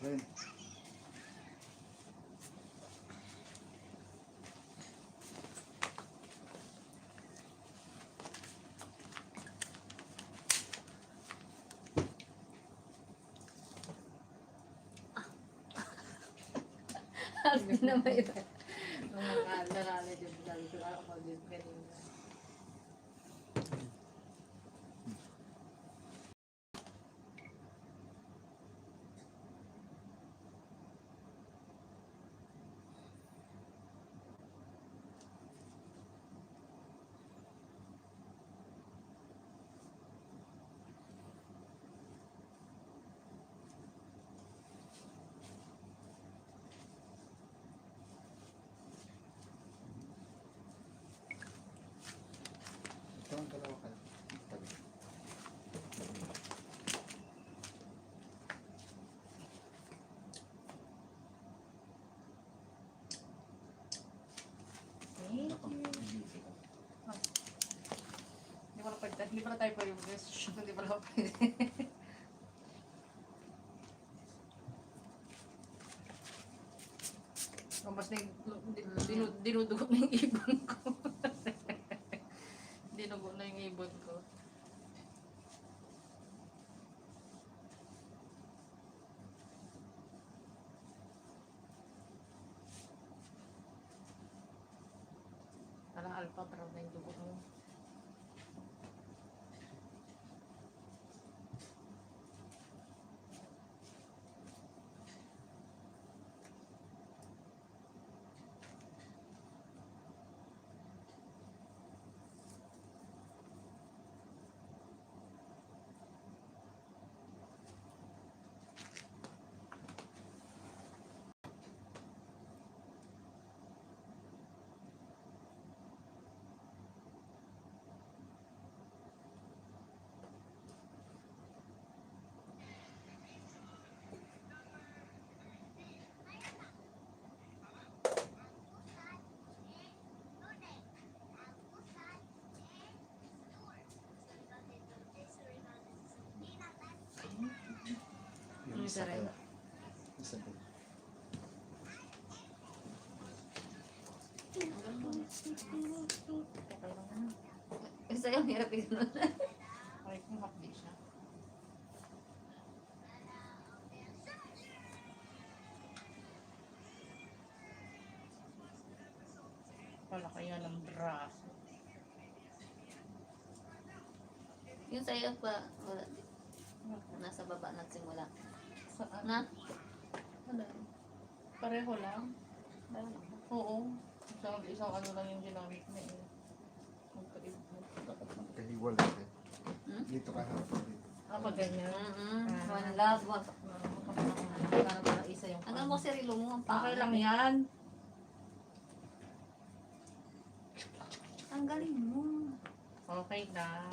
Ren, Happy na may iba. Nung nag-aalala dyan, sabi ko, ako din ganyan. ito ang dalawa ka. Tabi. Ako, busy ka. Hindi pala tayo pwede mag-guess. Hindi pala pwede. Mas dinudugo na yung ibon ko. Dinugo na yung ibon ko. Parang alpha brown na yung dugo mo. Isa rin. Isa din. Okay lang na. Isa yung hirap yun. Okay kung hapdi siya. Wala kaya ng braso. Yung sa'yo pa, wala. Nasa baba nagsimula. Saan? Na? Ano? Pareho lang. Meron ako. Oo. Isang ano lang yung ginamit niya eh. Magkaibig. Dapat magkahiwalay eh. Hmm? Dito ka hapon dito. Pag ganyan. One love, one. Para isa yung Hanggang mo sarilo mo, ang Okay pangit. lang yan. Ang galing mo. Okay lang.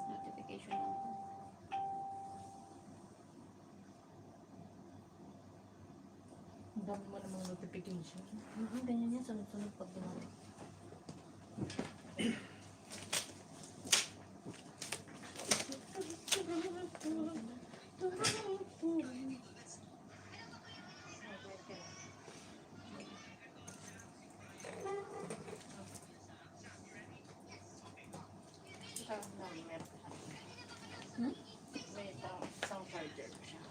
Notification lang po. Ang dami mo namang notification. Ganyan yan, sunod-sunod pag dumating. Hmm? May isang charger siya.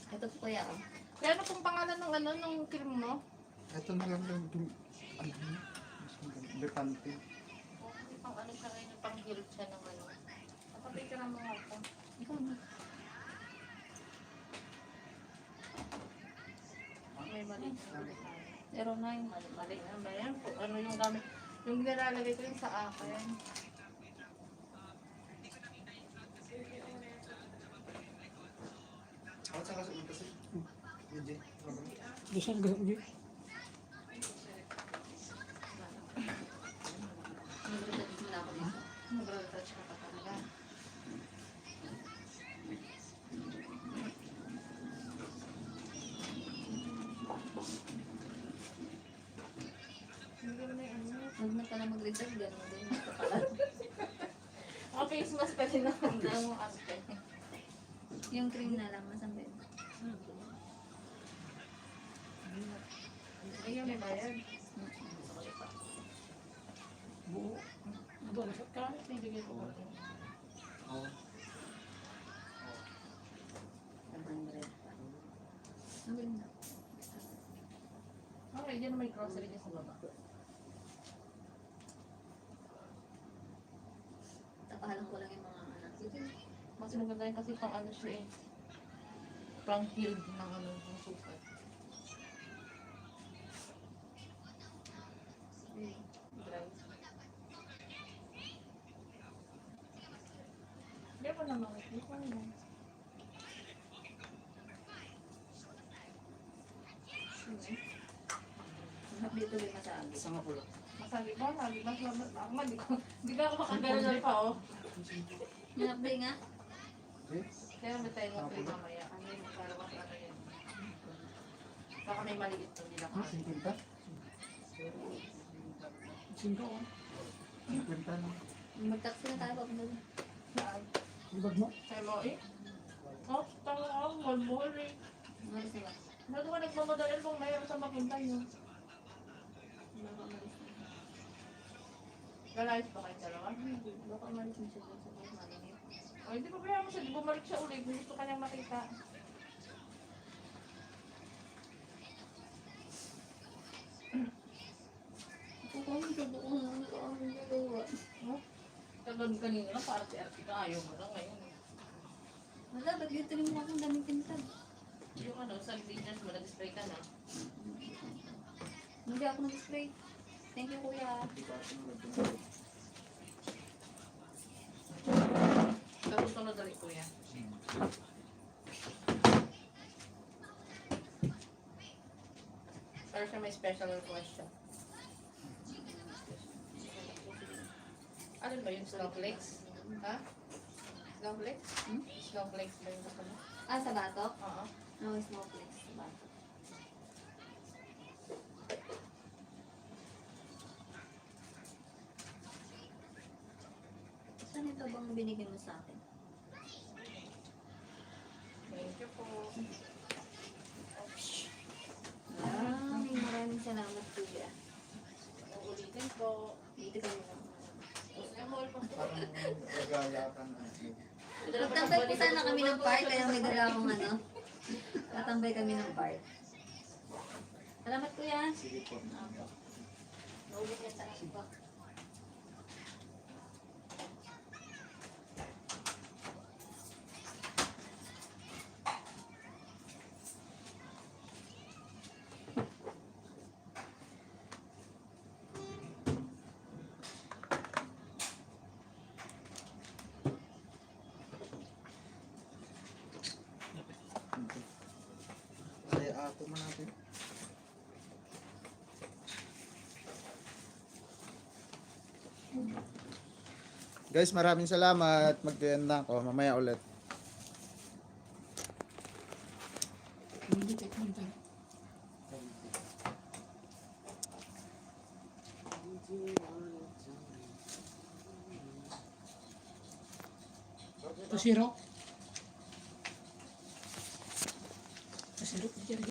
Ito po kuya, oh. Kaya ano pong pangalan ng ano, ng cream mo? Ito na lang yung ano yun? Mas maganda. Lepante. Pang ano siya ngayon, pang guild siya ng ano. Napapicture mo nga ako. Ikaw na. May mali. 09. Mali na ba yan? Kung ano yung gamit. Yung nilalagay ko yun sa akin. Ako sa kasi kasi. Hindi. Bisan gano'n yun. Nag-retouch mo na ako dito. Mag-retouch ka pa talaga. Huwag na pala mag-retouch, gano'n din. Magpapala. Face mask pa rin naman daw mo ate. Yung cream na lang, masambi. Ayun, may bayad. Buo. Doon, kahit may bigay ko ba? Oo. 100. Ang galing na. Okay, dyan na may grocery niya sa baba. Tapahalan ko lang yung mga anak. Mas maganda yun kasi pang ano siya eh. Pang healed ng ano, ng sukat. Dry. Hindi mo naman makikita mo. Happy ito rin masabi. Isa nga pula. Masagi ba? Masagi ba? Ako hindi ka ako makagano'n pa oh. Happy nga. Eh? Kaya may tayo ng free mamaya. Ano yung para mas ano yun. Baka may maliit to nila Ah, kasi. 50? 5 ko. 50 na. Mag-taxi na tayo papunta doon. Saan? Ibag mo. Sabi mo eh? Oh, tanga ako. One more eh. Umalis na ba? Bago ka nagmamadali kung mayroon sa mapunta nyo. Baka umalis na. Galayos ba kayong dalawa? Baka umalis na siya doon sa buong malamig. O hindi pa kaya mo siya. Di bumalik siya ulit. Kung gusto kanyang makita. Ako kami sa buong mga kami dalawa. Kagano'n kanina lang, parang si Artie ka. Ayaw mo lang ngayon. Wala, ba't dito rin mo akong daming pintag? Yung ano, sa ingredients mo, nag-spray ka na. Hindi ako nag-spray. Thank you, kuya. Hindi pa ako nagtunod. Sa susunod ulit, kuya. Pero siya may special request siya. Ano ba yung snowflakes? Ha? Snowflakes? Hmm? Snowflakes ba yung gusto mo? Ah, sa batok? Oo. No, snowflakes sa batok. Saan ito bang binigyan mo sa akin? Thank you po. Maraming salamat, kuya. Uulitin po. Dito kami lang. Parang naglalatan na. Magtambay po sana kami ng park, kaya may dala akong ano. Tatambay kami ng park. Salamat, kuya. Sige po. Naulit yan sa iba. Kaya ato man natin. Guys, maraming salamat. Mag-end na ako. Mamaya ulit. Hindi check mo tayo. Ito sirok. Ito sirok.